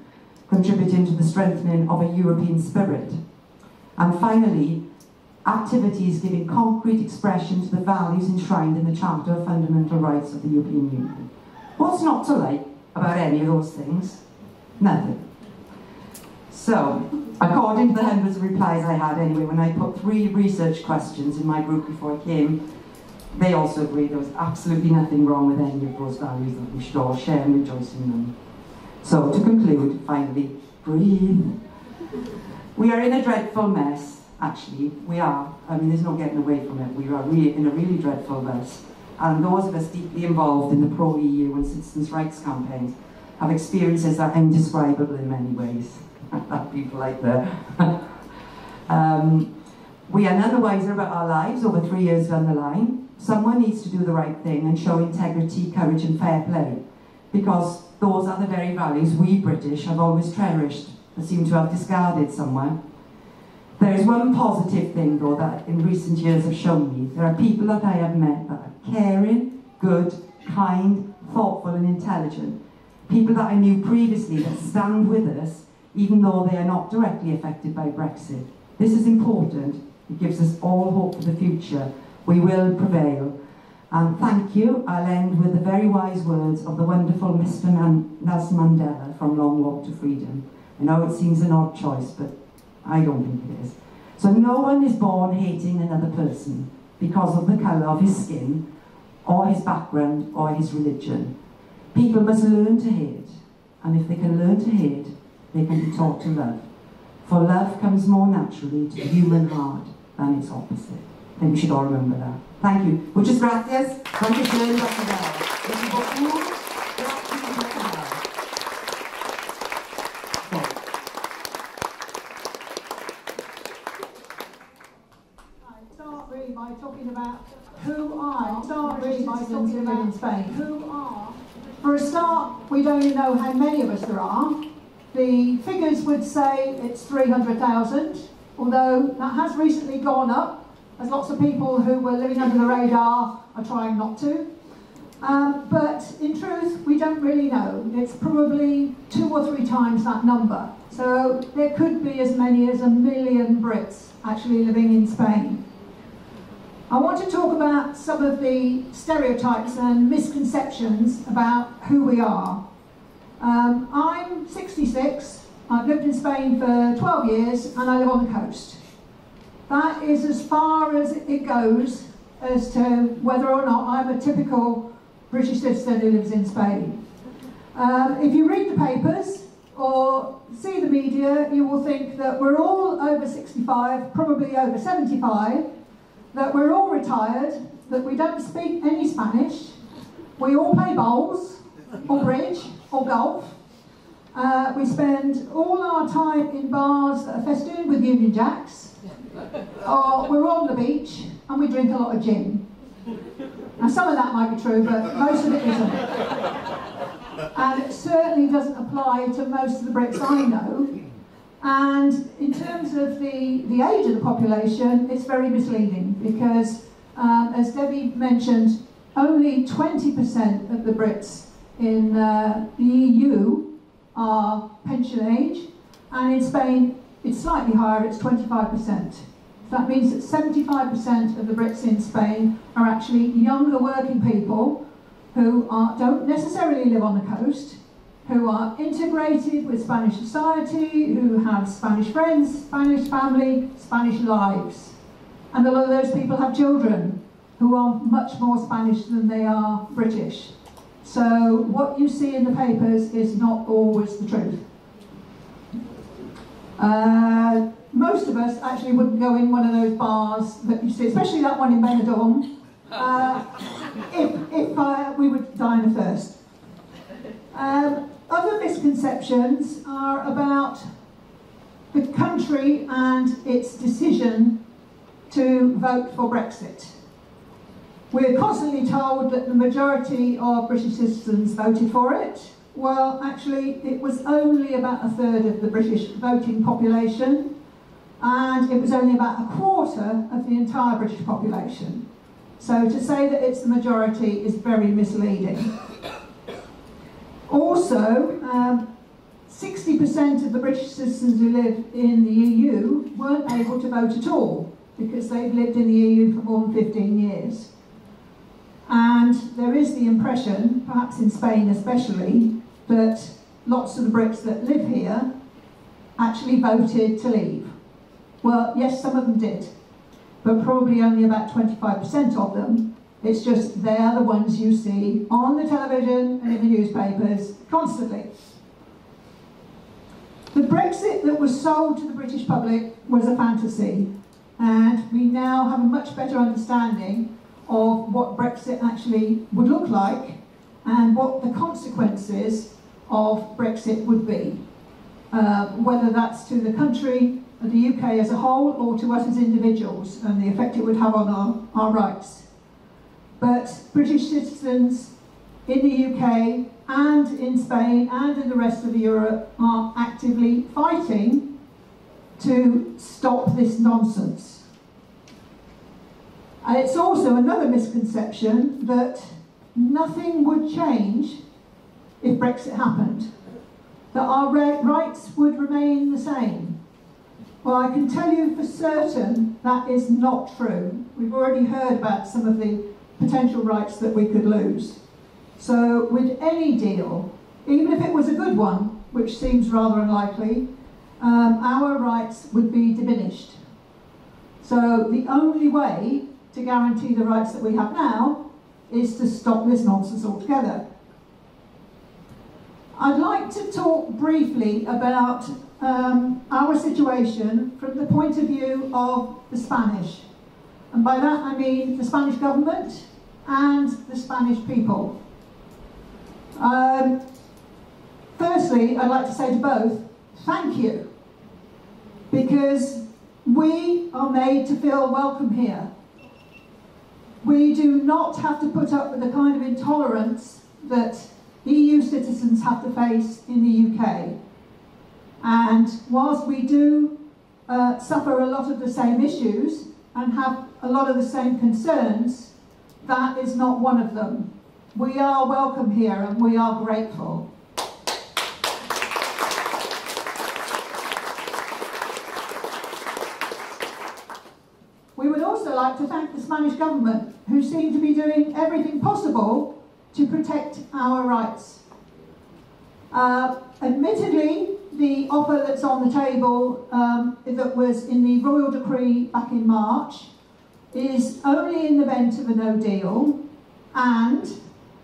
contributing to the strengthening of a European spirit. And finally, activities giving concrete expression to the values enshrined in the Charter of Fundamental Rights of the European Union. What's not to like about any of those things? Nothing. So, according to the hundreds of replies I had anyway, when I put 3 research questions in my group before I came, they also agreed there was absolutely nothing wrong with any of those values, that we should all share and rejoice in them. So, to conclude, finally, breathe. We are in a dreadful mess, actually. We are. I mean, there's no getting away from it. We are in a really dreadful mess. And those of us deeply involved in the pro-EU and citizens' rights campaigns have experiences that are indescribable in many ways. People like that. We are none the wiser about our lives over 3 years down the line. Someone needs to do the right thing and show integrity, courage and fair play, because those are the very values we British have always cherished, but seem to have discarded somewhere. There is one positive thing, though, that in recent years have shown me. There are people that I have met that are caring, good, kind, thoughtful and intelligent. People that I knew previously that stand with us, even though they are not directly affected by Brexit. This is important. It gives us all hope for the future. We will prevail. And thank you. I'll end with the very wise words of the wonderful Mr. Nelson Mandela from Long Walk to Freedom. I know it seems an odd choice, but I don't think it is. So no one is born hating another person because of the colour of his skin, or his background, or his religion. People must learn to hate, and if they can learn to hate, they can be taught to love. For love comes more naturally to the human heart than its opposite. I think we should all remember that. Thank you. Muchas gracias. Dankeschön, Dr. Merci beaucoup. By talking about who are. Start really by talking about in Spain. Who are? For a start, we don't even know how many of us there are. The figures would say it's 300,000, although that has recently gone up, as lots of people who were living under the radar are trying not to. But in truth, we don't really know. It's probably 2 or 3 times that number. So there could be as many as 1 million Brits actually living in Spain. I want to talk about some of the stereotypes and misconceptions about who we are. I'm 66, I've lived in Spain for 12 years and I live on the coast. That is as far as it goes as to whether or not I'm a typical British citizen who lives in Spain. If you read the papers or see the media, you will think that we're all over 65, probably over 75, that we're all retired, that we don't speak any Spanish, we all play bowls, or bridge, or golf. We spend all our time in bars that are festooned with Union Jacks, or we're on the beach and we drink a lot of gin. Now some of that might be true, but most of it isn't. And it certainly doesn't apply to most of the Brits I know. And in terms of the age of the population, it's very misleading because, as Debbie mentioned, only 20% of the Brits in the EU are pension age, and in Spain it's slightly higher, it's 25%. So that means that 75% of the Brits in Spain are actually younger working people who don't necessarily live on the coast, who are integrated with Spanish society, who have Spanish friends, Spanish family, Spanish lives. And a lot of those people have children who are much more Spanish than they are British. So what you see in the papers is not always the truth. Most of us actually wouldn't go in one of those bars that you see, especially that one in Benidorm, if we would die in a thirst. Other misconceptions are about the country and its decision to vote for Brexit. We're constantly told that the majority of British citizens voted for it. Well, actually, it was only about a third of the British voting population, and it was only about a quarter of the entire British population. So to say that it's the majority is very misleading. Also, 60% of the British citizens who live in the EU weren't able to vote at all because they've lived in the EU for more than 15 years. And there is the impression, perhaps in Spain especially, that lots of the Brits that live here actually voted to leave. Well, yes, some of them did, but probably only about 25% of them. It's just they're the ones you see on the television and in the newspapers constantly. The Brexit that was sold to the British public was a fantasy, and we now have a much better understanding of what Brexit actually would look like and what the consequences of Brexit would be, whether that's to the country, the UK as a whole, or to us as individuals, and the effect it would have on our rights. But British citizens in the UK and in Spain and in the rest of Europe are actively fighting to stop this nonsense. And it's also another misconception that nothing would change if Brexit happened, that our rights would remain the same. Well, I can tell you for certain that is not true. We've already heard about some of the potential rights that we could lose. So with any deal, even if it was a good one, which seems rather unlikely, our rights would be diminished. So the only way to guarantee the rights that we have now is to stop this nonsense altogether. I'd like to talk briefly about our situation from the point of view of the Spanish. And by that I mean the Spanish government and the Spanish people. Firstly, I'd like to say to both, thank you, because we are made to feel welcome here. We do not have to put up with the kind of intolerance that EU citizens have to face in the UK. And whilst we do suffer a lot of the same issues and have a lot of the same concerns, that is not one of them. We are welcome here and we are grateful. We would also like to thank the Spanish government, who seem to be doing everything possible to protect our rights. Admittedly, the offer that's on the table that was in the Royal Decree back in March is only in the event of a no deal, and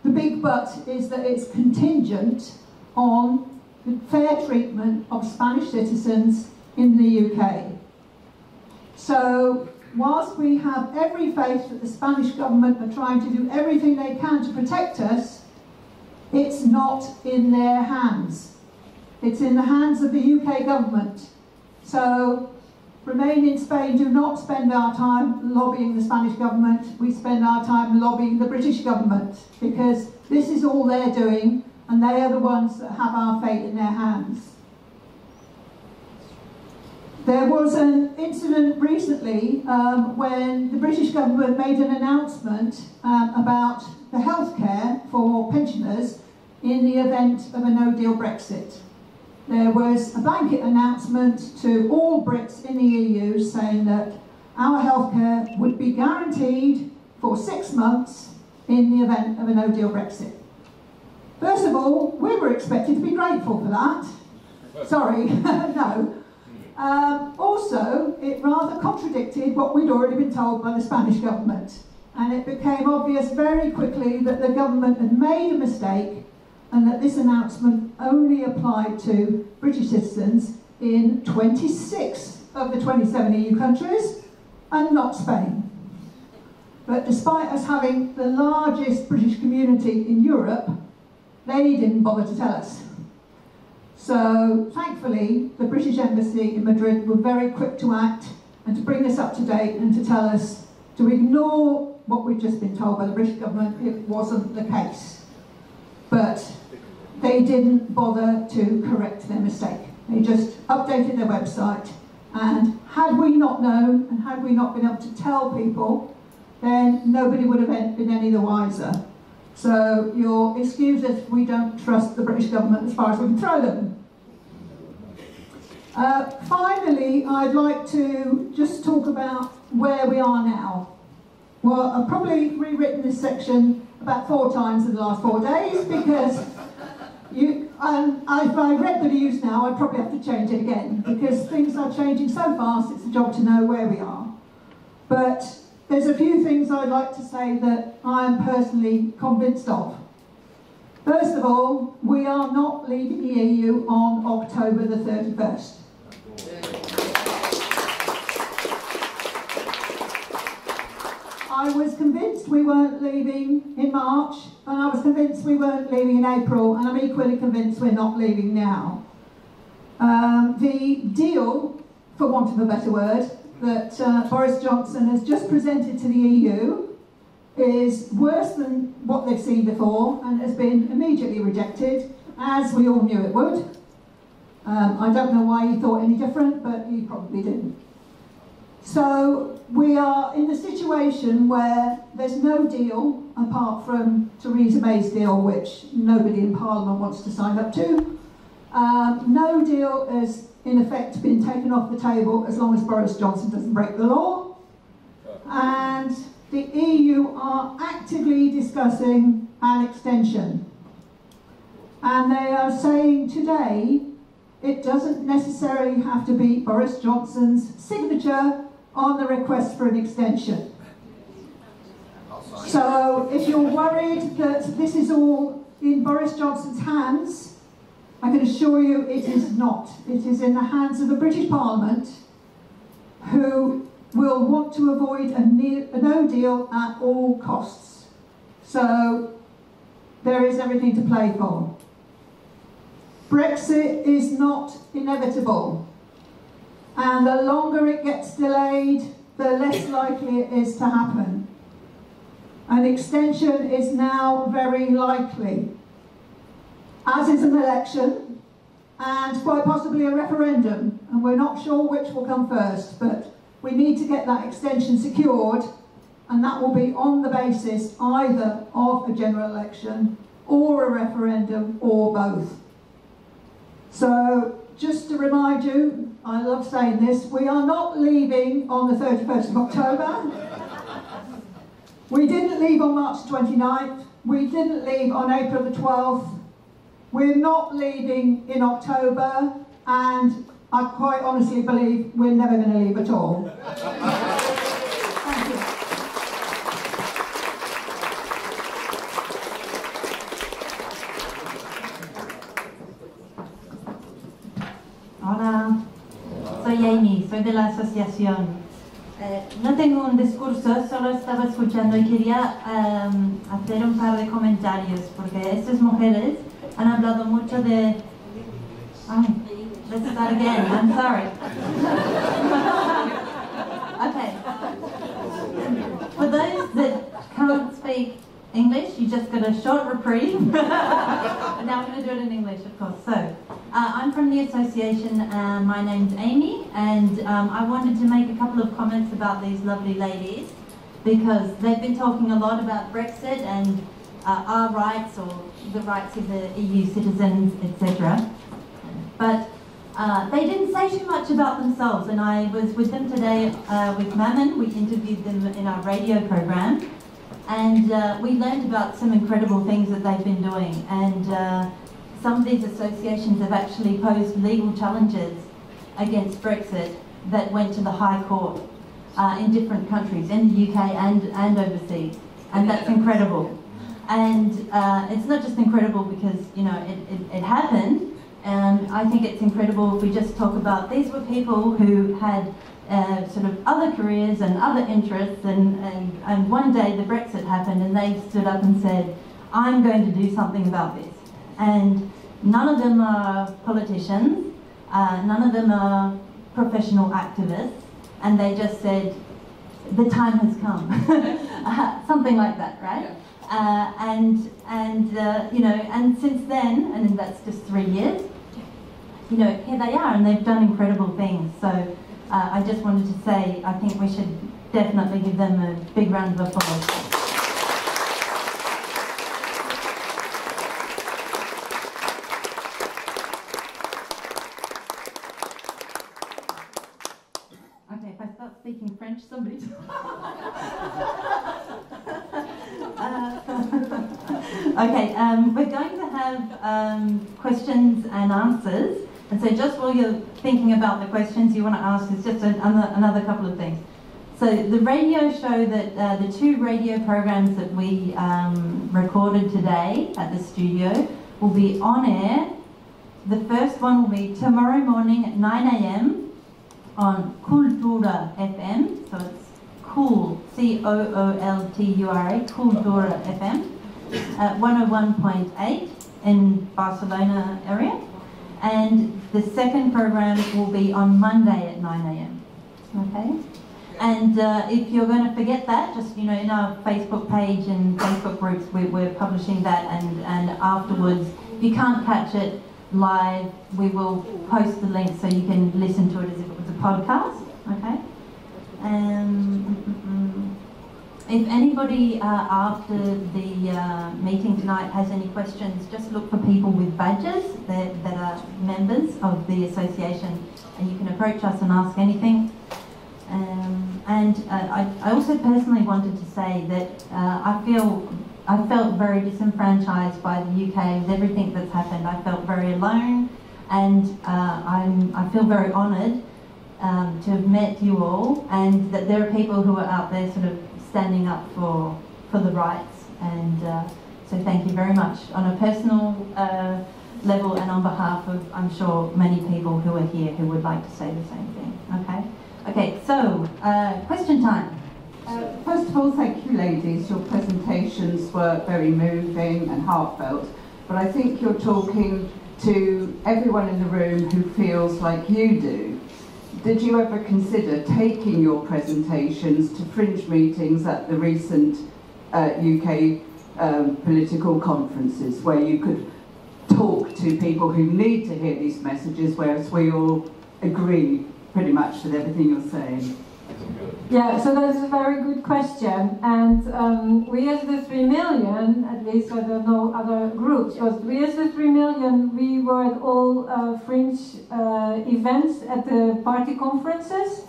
the big but is that it's contingent on the fair treatment of Spanish citizens in the UK. So, whilst we have every faith that the Spanish government are trying to do everything they can to protect us, it's not in their hands. It's in the hands of the UK government. So, Remain in Spain do not spend our time lobbying the Spanish government. We spend our time lobbying the British government, because this is all they're doing, and they are the ones that have our fate in their hands. There was an incident recently when the British government made an announcement about the healthcare for pensioners in the event of a no-deal Brexit. There was a blanket announcement to all Brits in the EU saying that our healthcare would be guaranteed for 6 months in the event of a no-deal Brexit. First of all, we were expected to be grateful for that. Sorry, no. Also, it rather contradicted what we'd already been told by the Spanish government, and it became obvious very quickly that the government had made a mistake and that this announcement only applied to British citizens in 26 of the 27 EU countries and not Spain. But despite us having the largest British community in Europe, they didn't bother to tell us. So thankfully, the British Embassy in Madrid were very quick to act and to bring us up to date and to tell us to ignore what we'd just been told by the British government. It wasn't the case. But they didn't bother to correct their mistake. They just updated their website, and had we not known and had we not been able to tell people, then nobody would have been any the wiser. So you'll excuse if we don't trust the British government as far as we can throw them. Finally, I'd like to just talk about where we are now. Well, I've probably rewritten this section about 4 times in the last 4 days, because if I read the news now, I'd probably have to change it again, because things are changing so fast, it's a job to know where we are. But there's a few things I'd like to say that I am personally convinced of. First of all, we are not leaving the EU on October the 31st. I was convinced we weren't leaving in March, and I was convinced we weren't leaving in April, and I'm equally convinced we're not leaving now. The deal, for want of a better word, that Boris Johnson has just presented to the EU is worse than what they've seen before, and has been immediately rejected, as we all knew it would. I don't know why he thought any different, but he probably didn't. So we are in a situation where there's no deal apart from Theresa May's deal, which nobody in Parliament wants to sign up to. No deal has in effect been taken off the table as long as Boris Johnson doesn't break the law. And the EU are actively discussing an extension. And they are saying today it doesn't necessarily have to be Boris Johnson's signature on the request for an extension. So if you're worried that this is all in Boris Johnson's hands, I can assure you it is not. It is in the hands of the British Parliament, who will want to avoid a no deal at all costs. So there is everything to play for. Brexit is not inevitable, and the longer it gets delayed, the less likely it is to happen. An extension is now very likely, as is an election, and quite possibly a referendum, and we're not sure which will come first, but we need to get that extension secured, and that will be on the basis either of a general election or a referendum or both. So, just to remind you, I love saying this, we are not leaving on the 31st of October. We didn't leave on March 29th. We didn't leave on April the 12th. We're not leaving in October, and I quite honestly believe we're never going to leave at all. Thank you. Hola, soy Amy, soy de la asociación. No tengo un discurso, solo estaba escuchando y quería hacer un par de comentarios, porque estas mujeres han hablado mucho de... let's start again, I'm sorry. Okay. For those that can't speak English, you just got a short reprieve. Now I'm going to do it in English, of course. So, I'm from the association, my name's Amy, and I wanted to make a couple of comments about these lovely ladies, because they've been talking a lot about Brexit and our rights, or the rights of the EU citizens, etc. But they didn't say too much about themselves, and I was with them today with Mammon. We interviewed them in our radio program, and we learned about some incredible things that they've been doing, and some of these associations have actually posed legal challenges against Brexit that went to the High Court in different countries, in the UK and overseas, and that's incredible. And it's not just incredible because, you know, it happened, and I think it's incredible if we just talk about these were people who had sort of other careers and other interests, and one day the Brexit happened and they stood up and said, I'm going to do something about this. And none of them are politicians, none of them are professional activists, and they just said, the time has come. Something like that, right? You know, and since then, and that's just 3 years, you know, here they are, and they've done incredible things. So I just wanted to say, I think we should definitely give them a big round of applause. Okay, if I start speaking French, somebody... Okay, we're going to have questions and answers, and so just while you're thinking about the questions you want to ask, is just another couple of things. So the radio show that the 2 radio programs that we recorded today at the studio will be on air. The first one will be tomorrow morning at 9 AM on Cultura FM, so it's Cool, C-O-O-L-T-U-R-A, Cultura FM, at 101.8 in Barcelona area. And the second program will be on Monday at 9 AM. Okay? And if you're going to forget that, just, you know, in our Facebook page and Facebook groups, we're publishing that, and afterwards, if you can't catch it live, we will post the link so you can listen to it as if it was a podcast. Okay? If anybody after the meeting tonight has any questions, just look for people with badges that are members of the association, and you can approach us and ask anything. I also personally wanted to say that I felt very disenfranchised by the UK with everything that's happened. I felt very alone, and I feel very honoured to have met you all, and that there are people who are out there sort of standing up for the rights, and so thank you very much on a personal level and on behalf of, I'm sure, many people who are here who would like to say the same thing. Okay? Okay, so question time. First of all, thank you ladies. Your presentations were very moving and heartfelt, but I think you're talking to everyone in the room who feels like you do. Did you ever consider taking your presentations to fringe meetings at the recent UK political conferences, where you could talk to people who need to hear these messages, whereas we all agree pretty much with everything you're saying? Yeah, so that's a very good question, and we as the 3 million, at least I don't know other groups, but we as the 3 million, we were at all fringe events at the party conferences,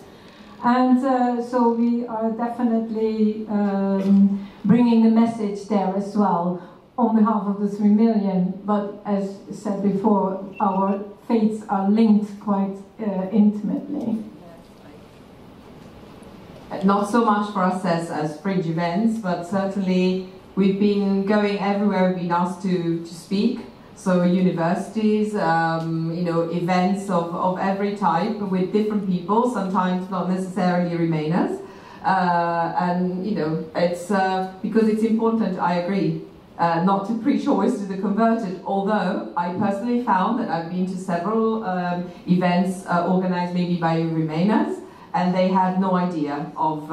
and so we are definitely bringing the message there as well on behalf of the 3 million, but as said before, our fates are linked quite intimately. Not so much for us as fringe events, but certainly we've been going everywhere we've been asked to speak. So universities, you know, events of every type with different people, sometimes not necessarily Remainers. And, you know, it's because it's important, I agree, not to preach always to the converted, although I personally found that I've been to several events organized maybe by Remainers, and they had no idea of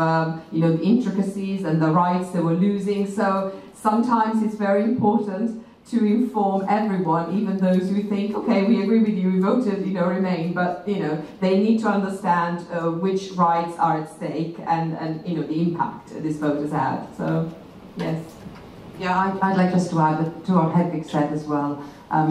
you know, the intricacies and the rights they were losing. So sometimes it's very important to inform everyone, even those who think, okay, we agree with you, we voted, you know, Remain, but you know, they need to understand which rights are at stake, and you know, the impact this vote has had. So yes. Yeah, I'd like just to add to what Hedvig said as well.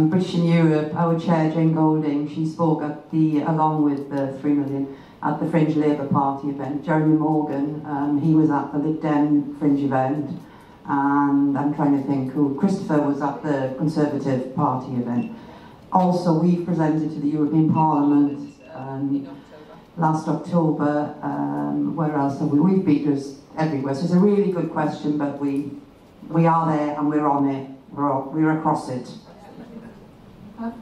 British in Europe, our chair Jane Golding, she spoke at along with the 3 million. At the Fringe Labour Party event. Jeremy Morgan, he was at the Lib Dem Fringe event, and I'm trying to think who, Christopher was at the Conservative Party event. Also, we've presented to the European Parliament last October. Where else have we? We've beaters everywhere, so it's a really good question, but we are there and we're on it, we're across it.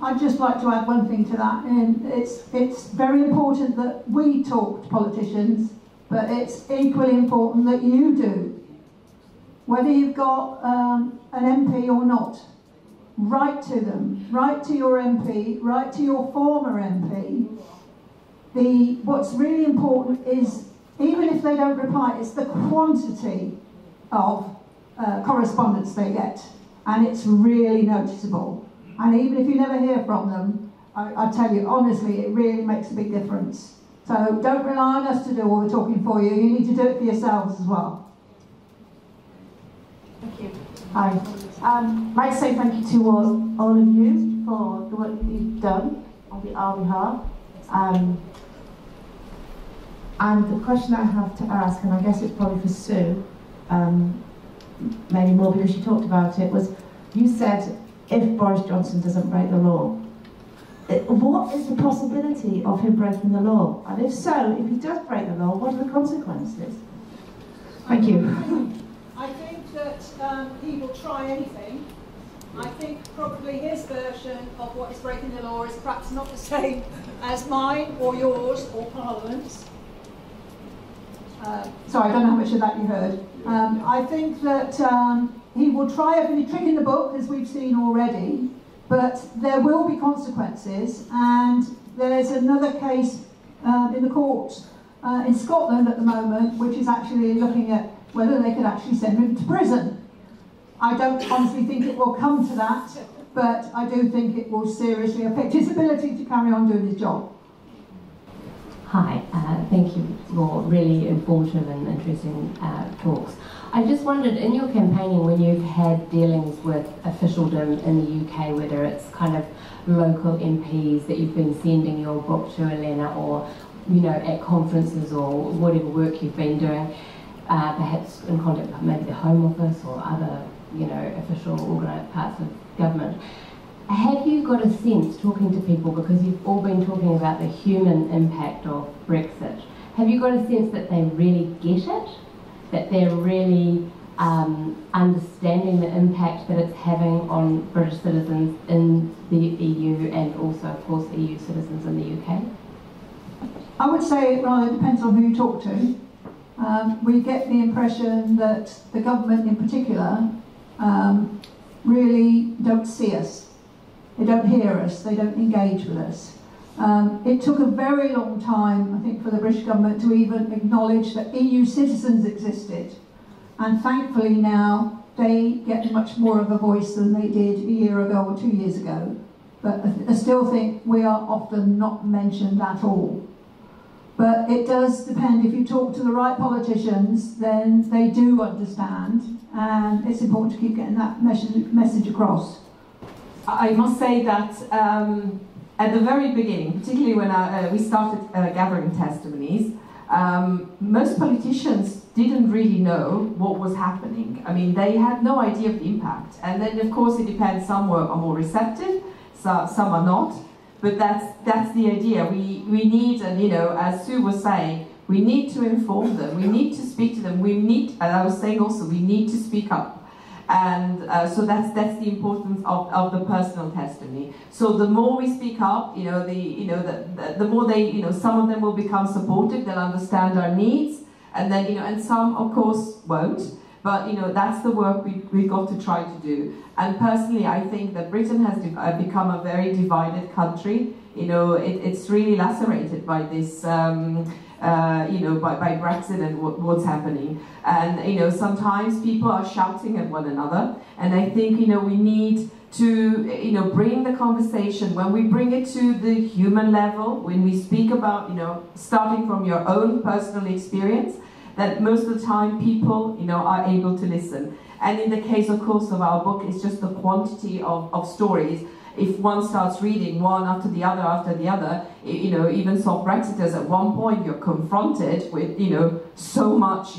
I'd just like to add one thing to that, and it's very important that we talk to politicians, but it's equally important that you do, whether you've got an MP or not. write to them, write to your MP, write to your former MP. What's really important is, even if they don't reply, it's the quantity of correspondence they get, and it's really noticeable. And even if you never hear from them, I tell you honestly, it really makes a big difference. So don't rely on us to do all the talking for you. You need to do it for yourselves as well. Thank you. Hi. I'd like to say thank you to all of you for the work that you've done on our behalf. And the question I have to ask, and I guess it's probably for Sue, maybe more because she talked about it, was you said if Boris Johnson doesn't break the law, what is the possibility of him breaking the law? And if so, if he does break the law, what are the consequences? Thank you. I think that he will try anything. I think probably his version of what is breaking the law is perhaps not the same as mine or yours or Parliament's. Sorry, I don't know how much of that you heard. I think that he will try every trick in the book, as we've seen already, but there will be consequences, and there's another case in the court in Scotland at the moment, which is actually looking at whether they could actually send him to prison. I don't honestly think it will come to that, but I do think it will seriously affect his ability to carry on doing his job. Hi, thank you for really informative and interesting talks. I just wondered, in your campaigning, when you've had dealings with officialdom in the UK, whether it's kind of local MPs that you've been sending your book to, Elena, or at conferences or whatever work you've been doing, perhaps in contact with maybe the Home Office or other official organised parts of government. Have you got a sense, talking to people, because you've all been talking about the human impact of Brexit, have you got a sense that they really get it? That they're really understanding the impact that it's having on British citizens in the EU and also, of course, EU citizens in the UK? I would say it rather depends on who you talk to. We get the impression that the government in particular really don't see us. They don't hear us, they don't engage with us. It took a very long time, I think, for the British government to even acknowledge that EU citizens existed. And thankfully now, they get much more of a voice than they did a year ago or 2 years ago. But I still think we are often not mentioned at all. But it does depend. If you talk to the right politicians, then they do understand. And it's important to keep getting that message across. I must say that at the very beginning, particularly when we started gathering testimonies, most politicians didn't really know what was happening. I mean, they had no idea of the impact. And then, of course, it depends. Some are more receptive, some are not. But that's the idea. We need, and as Sue was saying, we need to inform them. We need to speak to them. We need, and I was saying also, we need to speak up. And so that's the importance of the personal testimony. So the more we speak up, the more they, some of them will become supportive. They'll understand our needs, and then and some of course won't. But that's the work we've got to try to do. And personally, I think that Britain has become a very divided country. It's really lacerated by this. By Brexit and what's happening. And, sometimes people are shouting at one another. And I think, we need to, bring the conversation, when we bring it to the human level, when we speak about, starting from your own personal experience, that most of the time people, are able to listen. And in the case, of course, of our book, it's just the quantity of stories. If one starts reading one after the other, even soft Brexiters, at one point you're confronted with, so much,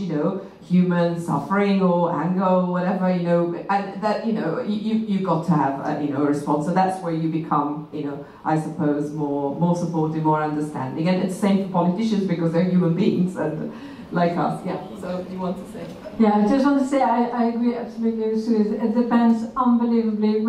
human suffering or anger or whatever, and that, you've got to have, a response. So that's where you become, I suppose, more supportive, more understanding. And it's the same for politicians because they're human beings and like us. Yeah, so you want to say? Yeah, I just want to say I agree absolutely with Sue. It depends unbelievably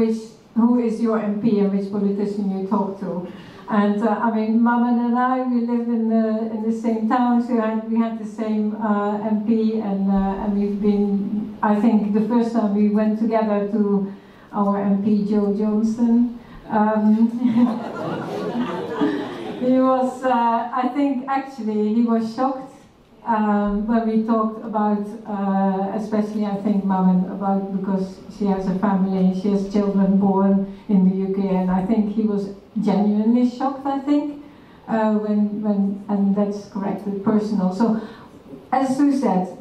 who is your MP and which politician you talk to. And I mean, Maman and I, we live in the same town, so we had the same MP, and we've been, I think the first time we went together to our MP Joe Johnson. He was, I think actually he was shocked when we talked about, especially I think Mamen, about because she has a family, she has children born in the UK, and I think he was genuinely shocked, I think, and that's correct, personal. So, as Sue said,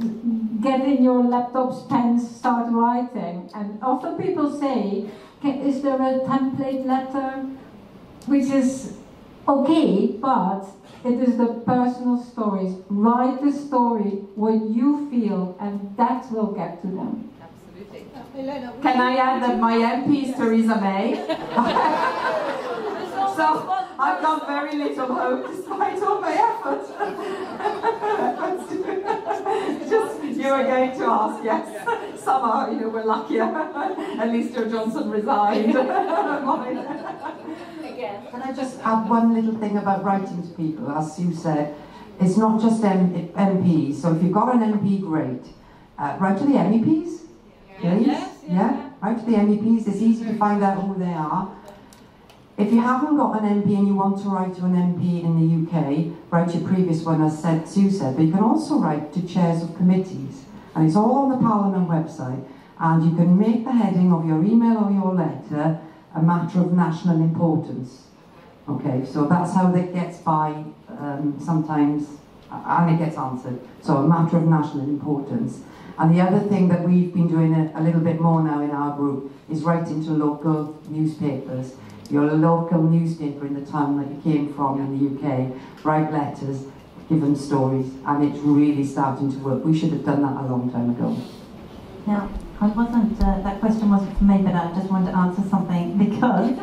get in your laptops, pens, start writing. And often people say, is there a template letter? Which is okay, but it is the personal stories. Write the story, what you feel, and that will get to them. Absolutely. Can I add that my MP is Theresa May? So I've got very little hope despite all my efforts. Just, you were going to ask, yes. Somehow, you know, we're luckier. At least Joe Johnson resigned. Can I just add one little thing about writing to people? As Sue said, it's not just MPs. So if you've got an MP, great. Write to the MEPs, please. Yes, yeah. Write to the MEPs. It's easy to find out who they are. If you haven't got an MP and you want to write to an MP in the UK, write your previous one, as Sue said, but you can also write to chairs of committees. And it's all on the Parliament website. And you can make the heading of your email or your letter a matter of national importance. Okay, so that's how that gets by sometimes, and it gets answered. So a matter of national importance. And the other thing that we've been doing a little bit more now in our group is writing to local newspapers. Your local newspaper in the town that you came from in the UK, write letters, give them stories, and it's really starting to work. We should have done that a long time ago. Now, that question wasn't for me, but I just wanted to answer something because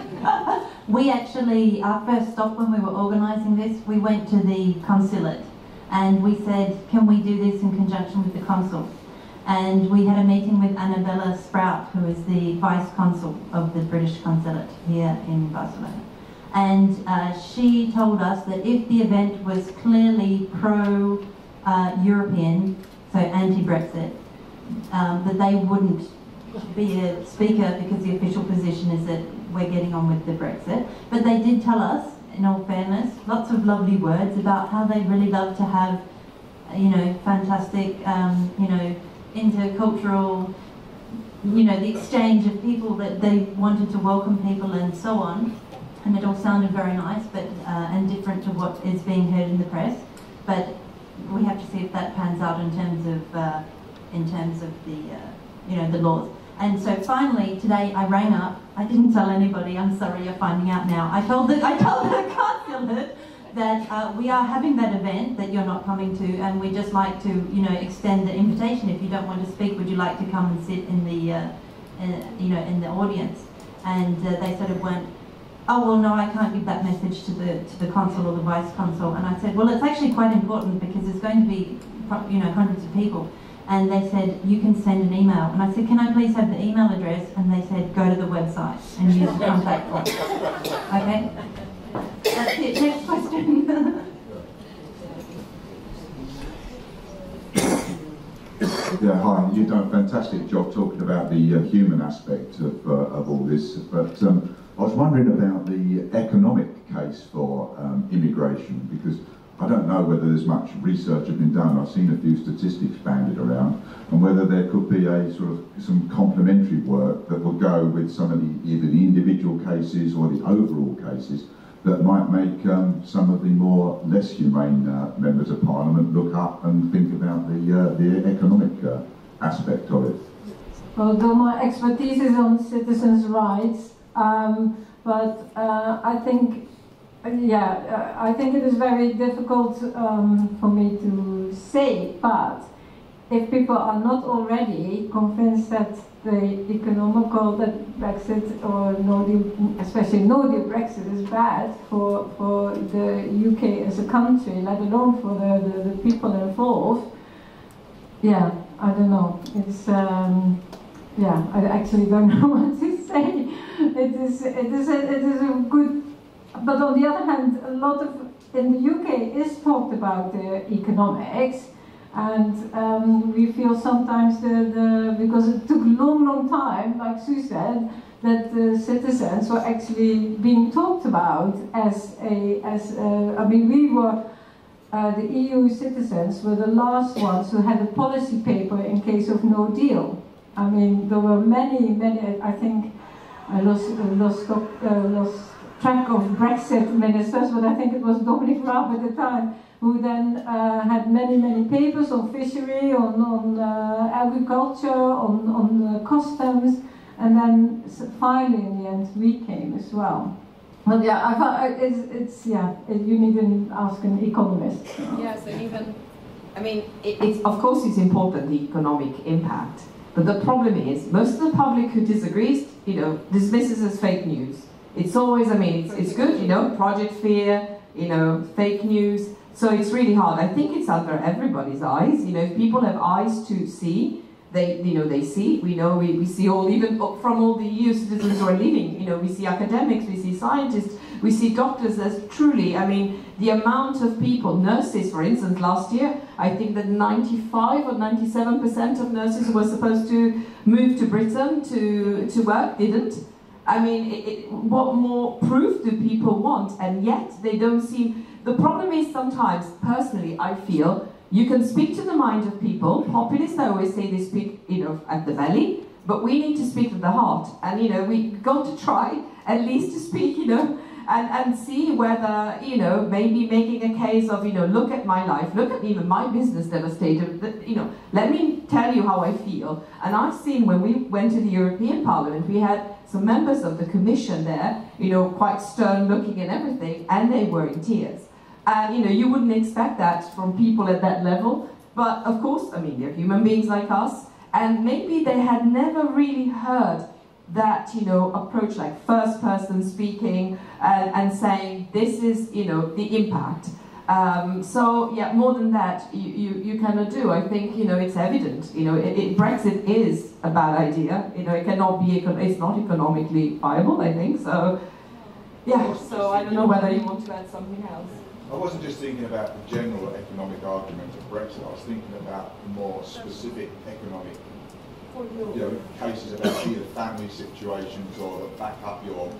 we actually, our first stop when we were organising this, we went to the consulate and we said, can we do this in conjunction with the consul? And we had a meeting with Annabella Sprout, who is the Vice Consul of the British Consulate here in Barcelona. And she told us that if the event was clearly pro-European, so anti-Brexit, that they wouldn't be a speaker because the official position is that we're getting on with the Brexit. But they did tell us, in all fairness, lots of lovely words about how they really love to have, you know, fantastic, you know, intercultural, you know, the exchange of people, that they wanted to welcome people and so on. And it all sounded very nice, but and different to what is being heard in the press. But we have to see if that pans out in terms of the, you know, the laws. And so finally today I rang up. I didn't tell anybody. I'm sorry, you're finding out now. I told the consulate that we are having that event that you're not coming to, and we just like to, you know, extend the invitation. If you don't want to speak, would you like to come and sit in the, you know, in the audience? And they sort of went, oh well, no, I can't give that message to the consul or the vice consul. And I said, well, it's actually quite important because there's going to be, you know, hundreds of people. And they said, you can send an email. And I said, can I please have the email address? And they said, go to the website and use the contact form. Okay. That's it. Next question. Yeah, hi. You've done a fantastic job talking about the human aspect of all this, but I was wondering about the economic case for immigration, because I don't know whether there's much research has been done. I've seen a few statistics banded around, and whether there could be a sort of some complementary work that will go with some of the either the individual cases or the overall cases that might make some of the more less humane members of Parliament look up and think about the economic aspect of it. Although my expertise is on citizens' rights, but I think, I think it is very difficult for me to say, but if people are not already convinced that the economical, that Brexit or no deal, especially no deal Brexit is bad for the UK as a country, let alone for the people involved, yeah, I don't know. It's, yeah, I actually don't know what to say. It is a good, but on the other hand, a lot of, in the UK is talked about the economics, and we feel sometimes because it took a long time, like Sue said, that the citizens were actually being talked about I mean, we were, the EU citizens were the last ones who had a policy paper in case of no deal. I mean, there were many, I think, I lost track of Brexit ministers, but I think it was Dominic Raab at the time, who then had many papers on fishery, on agriculture, on customs, and then finally in the end we came as well. But yeah, I thought you need to ask an economist. Yes, and even, I mean, it's of course it's important, the economic impact, but the problem is most of the public who disagrees, dismisses as fake news. It's always, I mean, it's good, project fear, fake news. So it's really hard. I think it's under everybody's eyes. If people have eyes to see, they see. We see all, even from all the EU citizens who are leaving. We see academics, we see scientists, we see doctors. There's truly, I mean, the amount of people, nurses, for instance, last year, I think that 95 or 97% of nurses who were supposed to move to Britain to work didn't. I mean, what more proof do people want? And yet they don't seem. The problem is sometimes, personally, I feel, you can speak to the mind of people. Populists, I always say, they speak, at the belly, but we need to speak to the heart. And, we got to try at least to speak, and see whether, maybe making a case of, look at my life, look at even my business devastated, let me tell you how I feel. And I've seen when we went to the European Parliament, we had some members of the Commission there, quite stern looking and everything, and they were in tears. And, you wouldn't expect that from people at that level. But, of course, I mean, they're human beings like us. And maybe they had never really heard that, approach, like first-person speaking and saying, this is, the impact. So, yeah, more than that, you cannot do. I think, it's evident. Brexit is a bad idea. It cannot be, it's not economically viable, I think. So, yeah, so I don't know whether you want to add something else. I wasn't just thinking about the general economic argument of Brexit. I was thinking about more specific economic, cases about either family situations or that back up your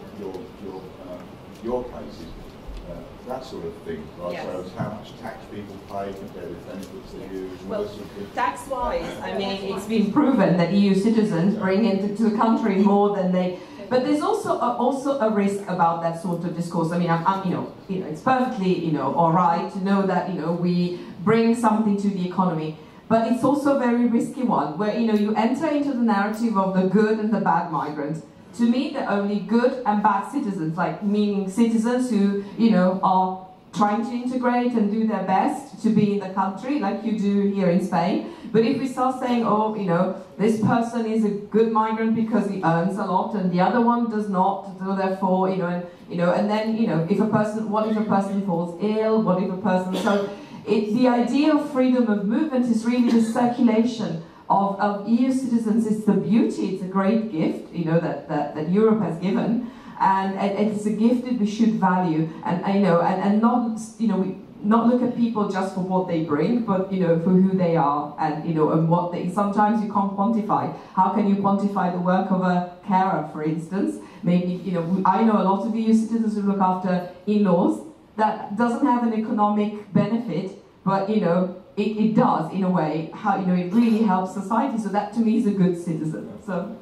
cases, that sort of thing. Right? Yes. So how much tax people pay compared with benefits they use. Well, tax-wise, I mean, it's been proven that EU citizens bring into the country more than they. But there's also a risk about that sort of discourse. I mean, it's perfectly, all right to know that, we bring something to the economy. But it's also a very risky one, where, you enter into the narrative of the good and the bad migrant. To me, they're only good and bad citizens, like meaning citizens who, are trying to integrate and do their best to be in the country, like you do here in Spain. But if we start saying, oh, this person is a good migrant because he earns a lot, and the other one does not, so therefore, and then, if a person, what if a person falls ill? What if a person? So, the idea of freedom of movement is really the circulation of EU citizens. It's the beauty. It's a great gift, that Europe has given. And it's a gift that we should value, and not, not look at people just for what they bring, but, for who they are, and, and what they, sometimes you can't quantify. How can you quantify the work of a carer, for instance? Maybe, I know a lot of EU citizens who look after in-laws. That doesn't have an economic benefit, but, it does, in a way, how, it really helps society. So that, to me, is a good citizen. So.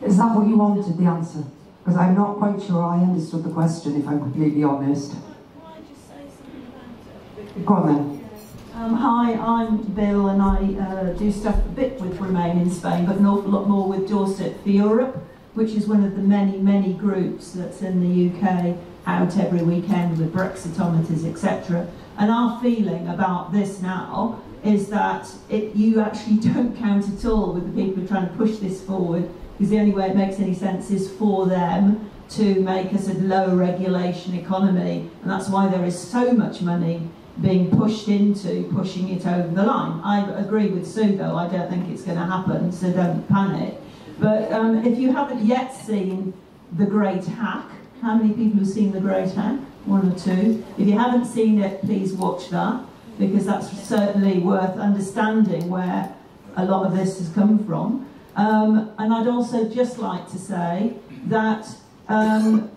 Is that what you wanted, the answer? Because I'm not quite sure I understood the question, if I'm completely honest. Can I just say something about it? Go on then. Hi, I'm Bill, and I do stuff a bit with Remain in Spain, but an awful lot more with Dorset for Europe, which is one of the many groups that's in the UK, out every weekend with Brexitometers, etc. And our feeling about this now is that you actually don't count at all with the people who are trying to push this forward, because the only way it makes any sense is for them to make us a low regulation economy, and that's why there is so much money being pushed into pushing it over the line. I agree with Sue though, I don't think it's going to happen, so don't panic. But if you haven't yet seen The Great Hack, how many people have seen The Great Hack? One or two. If you haven't seen it, please watch that, because that's certainly worth understanding where a lot of this has come from. And I'd also just like to say that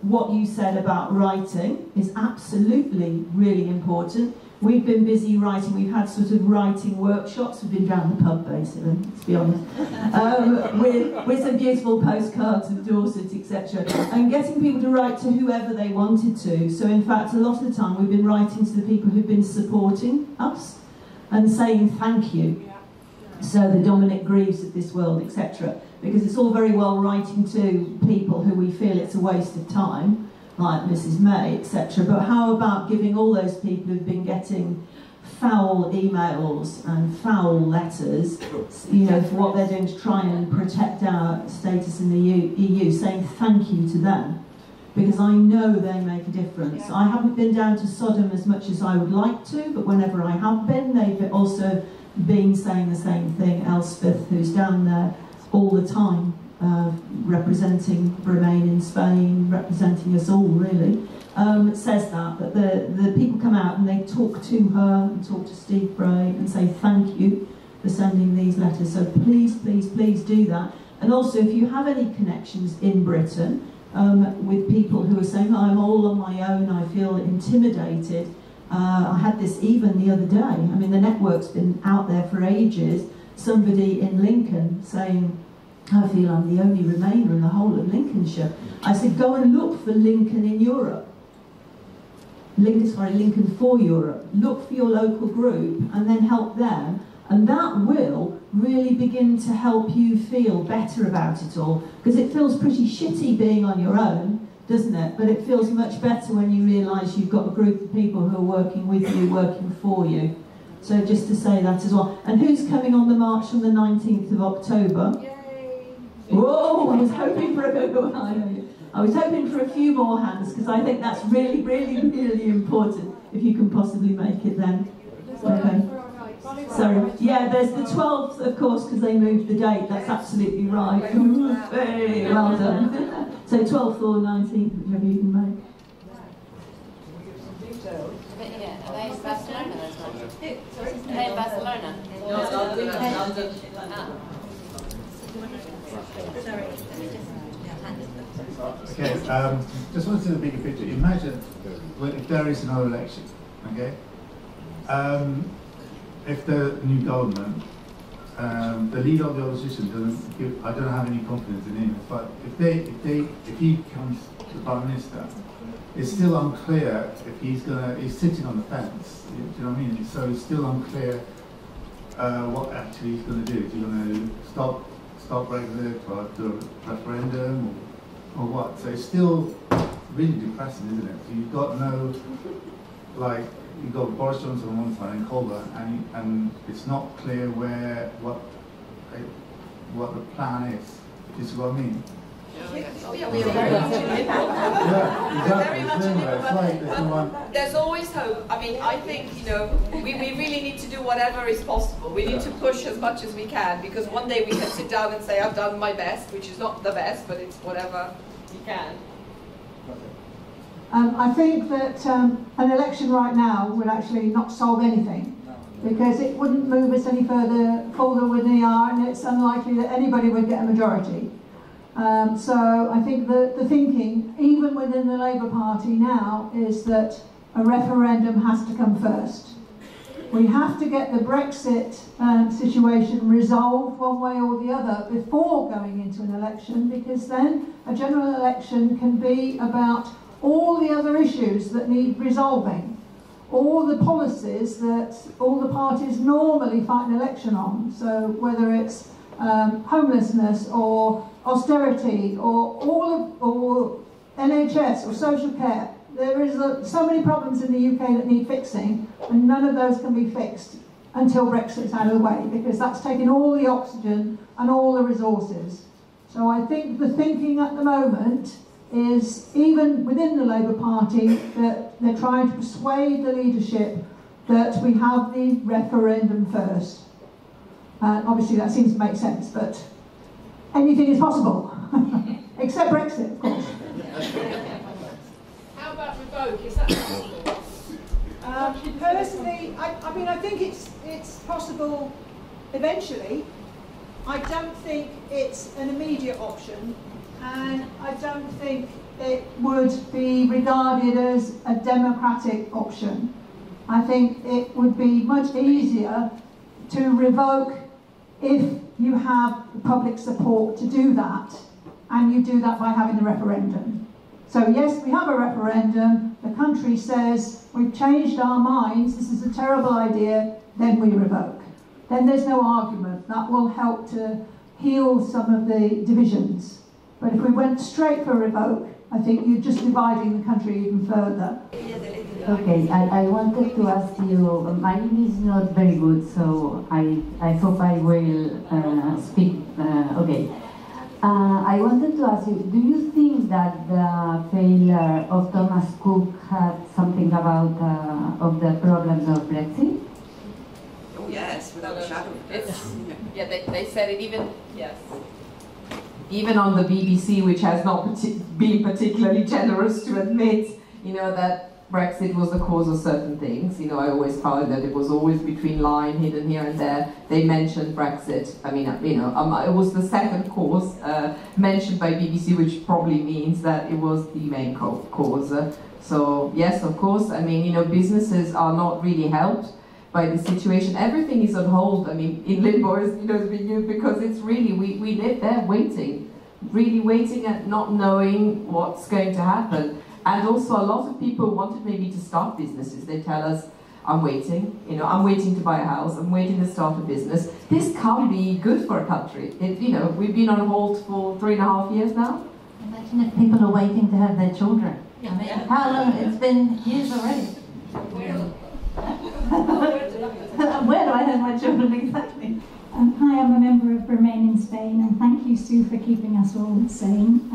what you said about writing is absolutely really important. We've been busy writing, we've had sort of writing workshops, we've been down the pub basically, let's be honest, with some beautiful postcards of Dorset, etc. And getting people to write to whoever they wanted to. So in fact, a lot of the time we've been writing to the people who've been supporting us and saying thank you. So the Dominic Greaves of this world, etc. Because it's all very well writing to people who we feel it's a waste of time, like Mrs. May, etc. But how about giving all those people who've been getting foul emails and foul letters, you know, for what they're doing to try and protect our status in the EU, saying thank you to them, because I know they make a difference. I haven't been down to Sodom as much as I would like to, but whenever I have been, they've also been saying the same thing. Elspeth, who's down there all the time, representing Remain in Spain, representing us all really, says that the people come out and they talk to her and talk to Steve Bray and say thank you for sending these letters. So please, please, please do that. And also, if you have any connections in Britain with people who are saying, I'm all on my own, I feel intimidated. I had this even the other day. I mean, the network's been out there for ages. Somebody in Lincoln saying, I feel I'm the only Remainer in the whole of Lincolnshire. I said, go and look for Lincoln in Europe. Lincoln for Europe. Look for your local group and then help them. And that will really begin to help you feel better about it all. Because it feels pretty shitty being on your own, doesn't it? But it feels much better when you realise you've got a group of people who are working with you, working for you. So just to say that as well. And who's coming on the march on the 19th of October? Whoa, I was hoping for a few more hands, because I think that's really, really, really important, if you can possibly make it then. Okay. Sorry. Yeah, there's the 12th, of course, because they moved the date. That's absolutely right. Hey, well done. So 12th or 19th, whichever you can make. Are they in Barcelona, those ones? Sorry? Are they in Barcelona? Okay, just wanted to see the bigger picture. Imagine if there is another election, okay? If the new government, the leader of the opposition doesn't give, I don't have any confidence in him, but if he becomes the Prime Minister, it's still unclear if he's sitting on the fence, do you know what I mean? So it's still unclear what actually he's going to do. Is he going to stop Brexit or do a referendum or what? So it's still really depressing, isn't it? So you've got no, like, you've got Boris Johnson on one side and Colbert, and it's not clear what the plan is. Do you see what I mean? There's always hope. I mean, I think, you know, we really need to do whatever is possible. We need to push as much as we can, because one day we can sit down and say, I've done my best, which is not the best, but it's whatever you can. I think that an election right now would actually not solve anything, because it wouldn't move us any further forward than we are, and it's unlikely that anybody would get a majority. So I think that the thinking, even within the Labour Party now, is that a referendum has to come first. We have to get the Brexit situation resolved one way or the other before going into an election, because then a general election can be about all the other issues that need resolving, all the policies that all the parties normally fight an election on. So whether it's homelessness or austerity or NHS or social care, there is so many problems in the UK that need fixing, and none of those can be fixed until Brexit's out of the way, because that's taking all the oxygen and all the resources. So I think the thinking at the moment is, even within the Labour Party, that they're trying to persuade the leadership that we have the referendum first. Obviously that seems to make sense, but anything is possible, except Brexit, of course. How about revoke? Is that possible? Personally, I mean, I think it's possible eventually. I don't think it's an immediate option, and I don't think it would be regarded as a democratic option. I think it would be much easier to revoke if you have public support to do that, and you do that by having a referendum. So yes, we have a referendum, the country says, we've changed our minds, this is a terrible idea, then we revoke. Then there's no argument. That will help to heal some of the divisions. But if we went straight for revoke, I think you're just dividing the country even further. Okay, I wanted to ask you, my English is not very good, so I hope I will speak, okay. I wanted to ask you, do you think that the failure of Thomas Cook had something about of the problems of Brexit? Oh yes, without a shadow of a doubt. Yeah, they said it even, yes. Even on the BBC, which has not been particularly generous to admit, you know, that Brexit was the cause of certain things. You know, I always found that it was always between line, hidden here and there. They mentioned Brexit. I mean, you know, it was the second cause mentioned by BBC, which probably means that it was the main cause. So yes, of course. I mean, you know, businesses are not really helped by the situation. Everything is on hold. I mean, in limbo, as you know, as being used, because it's really, we live there waiting, really waiting and not knowing what's going to happen. And also a lot of people wanted maybe to start businesses. They tell us, I'm waiting, you know, I'm waiting to buy a house, I'm waiting to start a business. This can't be good for a country. You know, we've been on hold for 3.5 years now. Imagine if people are waiting to have their children. I mean, how long? It's been years already. Where do I have my children exactly? Hi, I'm a member of Remain in Spain, and thank you, Sue, for keeping us all sane.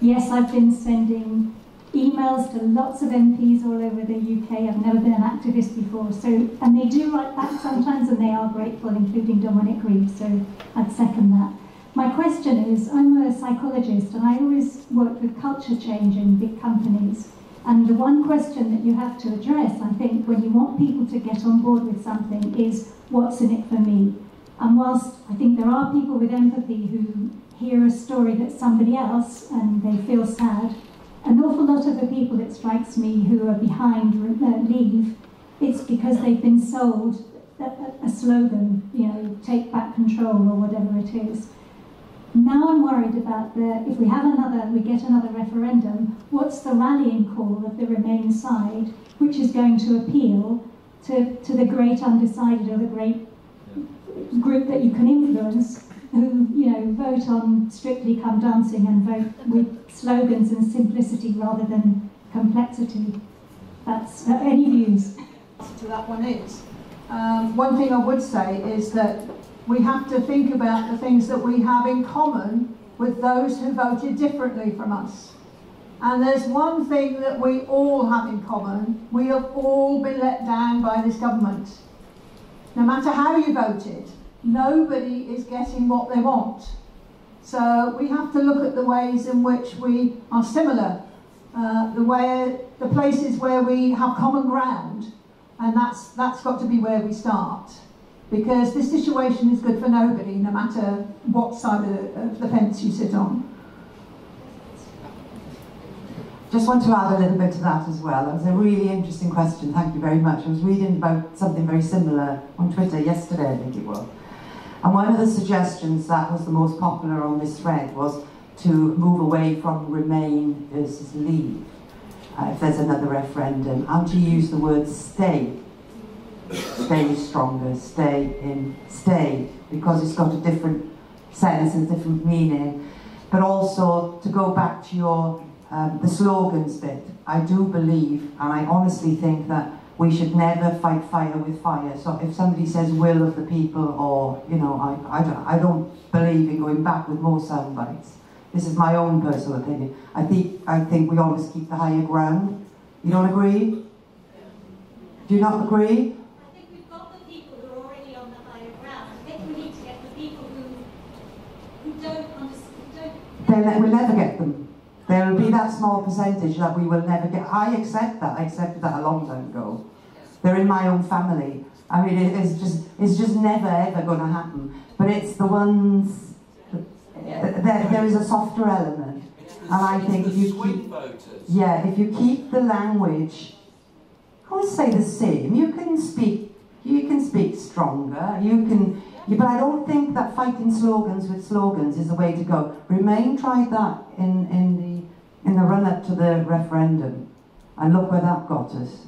Yes, I've been sending emails to lots of MPs all over the UK. I've never been an activist before, and they do write back sometimes, and they are grateful, including Dominic Reed, so I'd second that. My question is, I'm a psychologist, and I always work with culture change in big companies. And the one question that you have to address, I think, when you want people to get on board with something is, what's in it for me? And whilst I think there are people with empathy who hear a story that's somebody else and they feel sad, an awful lot of the people, it strikes me, who are behind leave, it's because they've been sold a slogan, you know, take back control or whatever it is. Now I'm worried about if we get another referendum, what's the rallying call of the Remain side, which is going to appeal to the great undecided or the great group that you can influence, who, you know, vote on Strictly Come Dancing and vote with slogans and simplicity rather than complexity. That's any views? To that one is. One thing I would say is that we have to think about the things that we have in common with those who voted differently from us. And there's one thing that we all have in common. We have all been let down by this government. No matter how you voted, nobody is getting what they want. So we have to look at the ways in which we are similar, the places where we have common ground, and that's got to be where we start. Because this situation is good for nobody, no matter what side of the fence you sit on. Just want to add a little bit to that as well. That was a really interesting question, thank you very much. I was reading about something very similar on Twitter yesterday, I think it was. And one of the suggestions that was the most popular on this thread was to move away from Remain versus Leave, if there's another referendum, and to use the word stay. Stay is stronger, stay, because it's got a different sense and a different meaning. But also, to go back to your the slogans bit, I do believe, and I honestly think that we should never fight fire with fire. So if somebody says will of the people, or, you know, I don't believe in going back with more sound bites. This is my own personal opinion. I think we always keep the higher ground. You don't agree? Do you not agree? Then we'll never get them. There will be that small percentage that we will never get. I accept that. I accepted that a long time ago. They're in my own family. I mean, it's just never ever going to happen. But it's the ones, there is a softer element. And I think if you keep the language, I would say the same. You can speak stronger. But I don't think that fighting slogans with slogans is the way to go. Remain tried that in the run-up to the referendum, and look where that got us.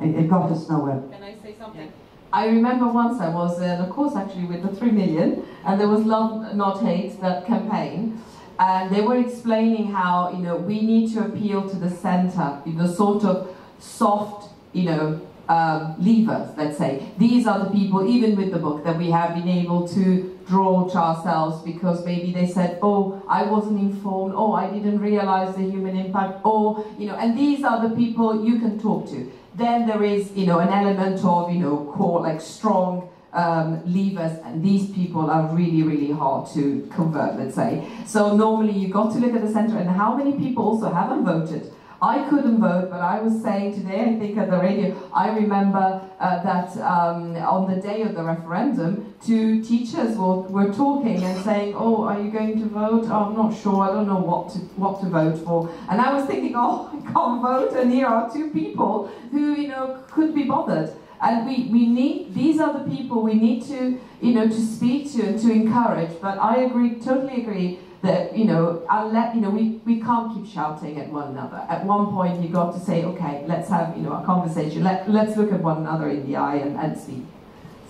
It got us nowhere. Can I say something? I remember once I was in a course actually with the 3 Million, and there was Love Not Hate, that campaign, and they were explaining how, you know, we need to appeal to the centre, the sort of soft, you know, levers, let's say. These are the people, even with the book, that we have been able to draw to ourselves, because maybe they said, oh, I wasn't informed, oh, I didn't realize the human impact, oh, you know, and these are the people you can talk to. Then there is, you know, an element of, you know, core, like strong levers, and these people are really, really hard to convert, let's say. So normally you've got to look at the centre, and how many people also haven't voted. I couldn't vote, but I was saying today, I think at the radio, I remember that on the day of the referendum, 2 teachers were talking and saying, oh, are you going to vote? Oh, I'm not sure, I don't know what to vote for. And I was thinking, oh, I can't vote, and here are 2 people who, you know, could be bothered. And we need, these are the people we need to, you know, to speak to and to encourage. But I agree, totally agree, that, you know, we can't keep shouting at one another. At one point, you've got to say, okay, let's have, you know, a conversation. Let's look at one another in the eye and speak.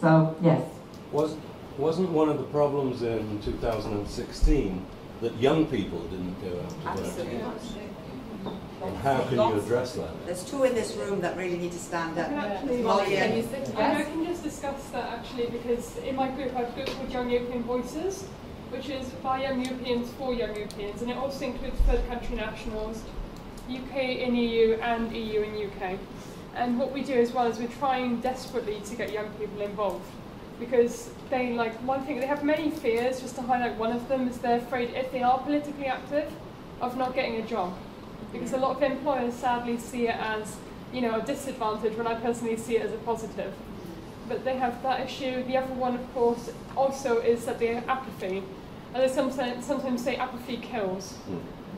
So, yes. Wasn't one of the problems in 2016 that young people didn't go out to vote? And how can you address that? There's 2 in this room that really need to stand up. Molly, I can just discuss that actually, because in my group I have a group called Young European Voices, which is by young Europeans for young Europeans, and it also includes third country nationals, UK in EU and EU in UK. And what we do as well is we're trying desperately to get young people involved, because they, like, one thing, they have many fears. Just to highlight one of them, is they're afraid, if they are politically active, of not getting a job, because a lot of employers sadly see it as, you know, a disadvantage, when I personally see it as a positive. But they have that issue. The other one, of course, also is that they have apathy. And they sometimes say apathy kills,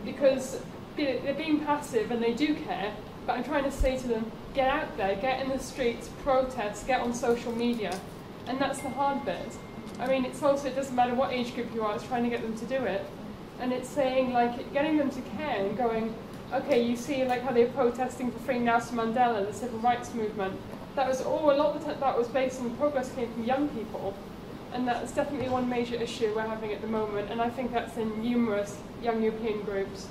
because they're being passive and they do care, but I'm trying to say to them, get out there, get in the streets, protest, get on social media. And that's the hard bit. I mean, it's also, it doesn't matter what age group you are, it's trying to get them to do it. And it's saying, like, getting them to care and going, okay, you see, like, how they're protesting for freeing Nelson Mandela, the civil rights movement. That was all, a lot of the time, that was based on the progress came from young people. And that's definitely one major issue we're having at the moment, and I think that's in numerous young European groups.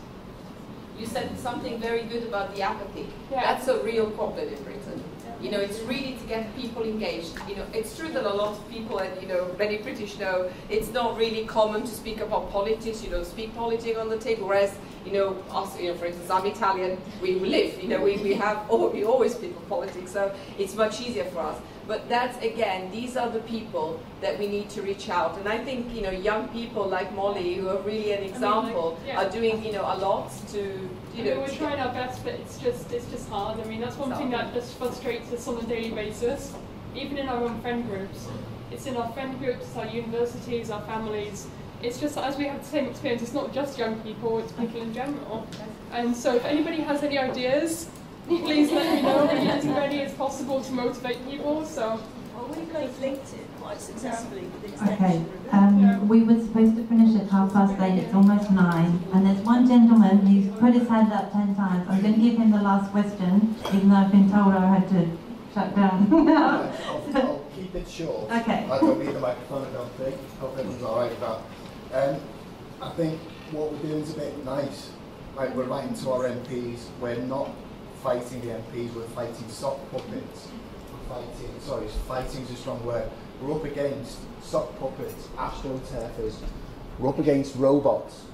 You said something very good about the apathy. Yeah. That's a real problem in Britain. You know, it's really to get people engaged. You know, it's true that a lot of people, and you know, many British know, it's not really common to speak about politics. You don't speak politics on the table. Whereas, you know, us, you know, for instance, I'm Italian. We live. You know, we always speak of politics, so it's much easier for us. But that's, again, these are the people that we need to reach out. And I think, you know, young people like Molly, who are really an example, are doing, you know, a lot to, you know. We're trying our best, but it's just hard. I mean, that's one thing that just frustrates us on a daily basis, even in our own friend groups. It's in our friend groups, our universities, our families. It's just as we have the same experience, it's not just young people, it's people in general. And so if anybody has any ideas, please let me know. We're getting ready as possible to motivate people. So, well, we've made LinkedIn quite successfully with the Okay, we were supposed to finish at 8:30. It's almost 9, and there's one gentleman who's put his hand up 10 times. I'm going to give him the last question, even though I've been told I had to shut down. I'll keep it short. Okay. I don't need the microphone, I don't think. Hope everyone's all right with that. I think what we're doing is a bit nice. Like, we're writing to our MPs. We're not fighting the MPs, we're fighting sock puppets. Fighting is a strong word. We're up against sock puppets, astroturfers. We're up against robots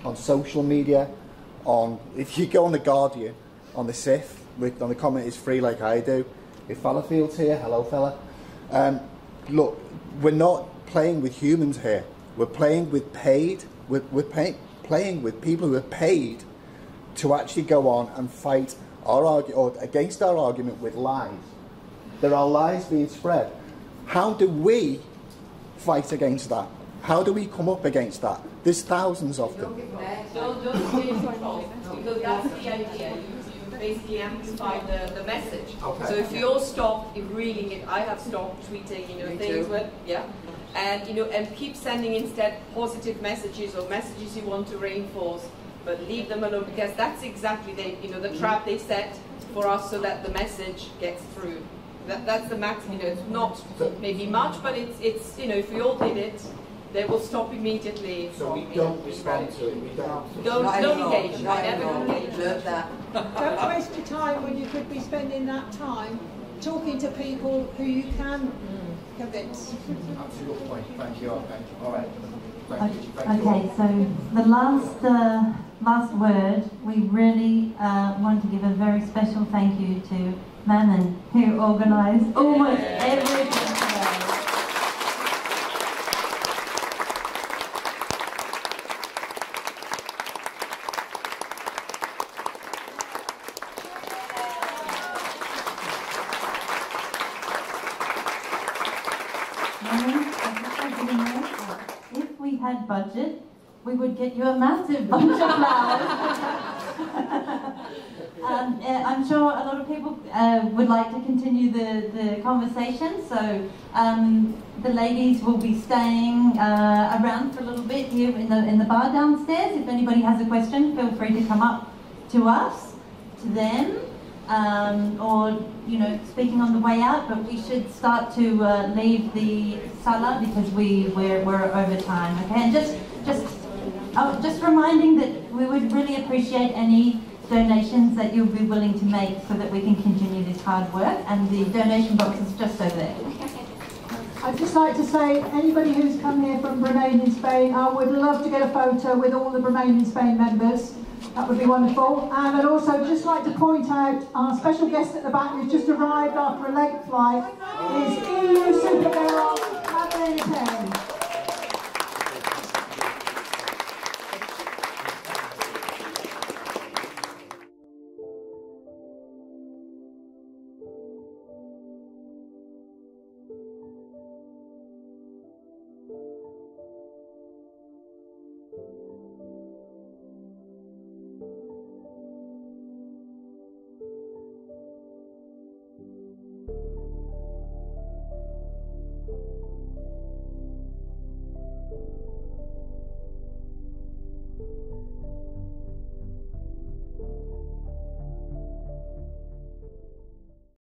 on social media. If you go on The Guardian, on the SIF, on the comment is free like I do. If Fallafield's here, hello fella. Look, we're not playing with humans here. We're playing with playing with people who are paid to actually go on and fight against our argument with lies. There are lies being spread. How do we fight against that? How do we come up against that? There's thousands of them. Don't because that's the idea. You basically amplify the message. Okay. So if you all stop reading it, I have stopped tweeting, things when, and keep sending instead positive messages or messages you want to reinforce, but leave them alone, because that's exactly the trap they set for us, so that the message gets through. That's the maximum. It's not maybe much, but it's if we all did it, they will stop immediately. So we don't respond to it. We don't engage. I never engage. Don't waste your time when you could be spending that time talking to people who you can convince. That's a good point. Thank you. All right. Okay, so the last word, we really want to give a very special thank you to Mammon, who organised almost everything today. If we had budget, we would get you a massive bunch of flowers. I'm sure a lot of people would like to continue the conversation, so the ladies will be staying around for a little bit here in the bar downstairs. If anybody has a question, feel free to come up to us, to them, or speaking on the way out. But we should start to leave the sala because we're over time. Okay, and just reminding that we would really appreciate any donations that you'll be willing to make so that we can continue this hard work, and the donation box is just over there. I'd just like to say, anybody who's come here from Remain in Spain, I would love to get a photo with all the Remain in Spain members. That would be wonderful. And I'd also just like to point out our special guest at the back who's just arrived after a late flight is EU Super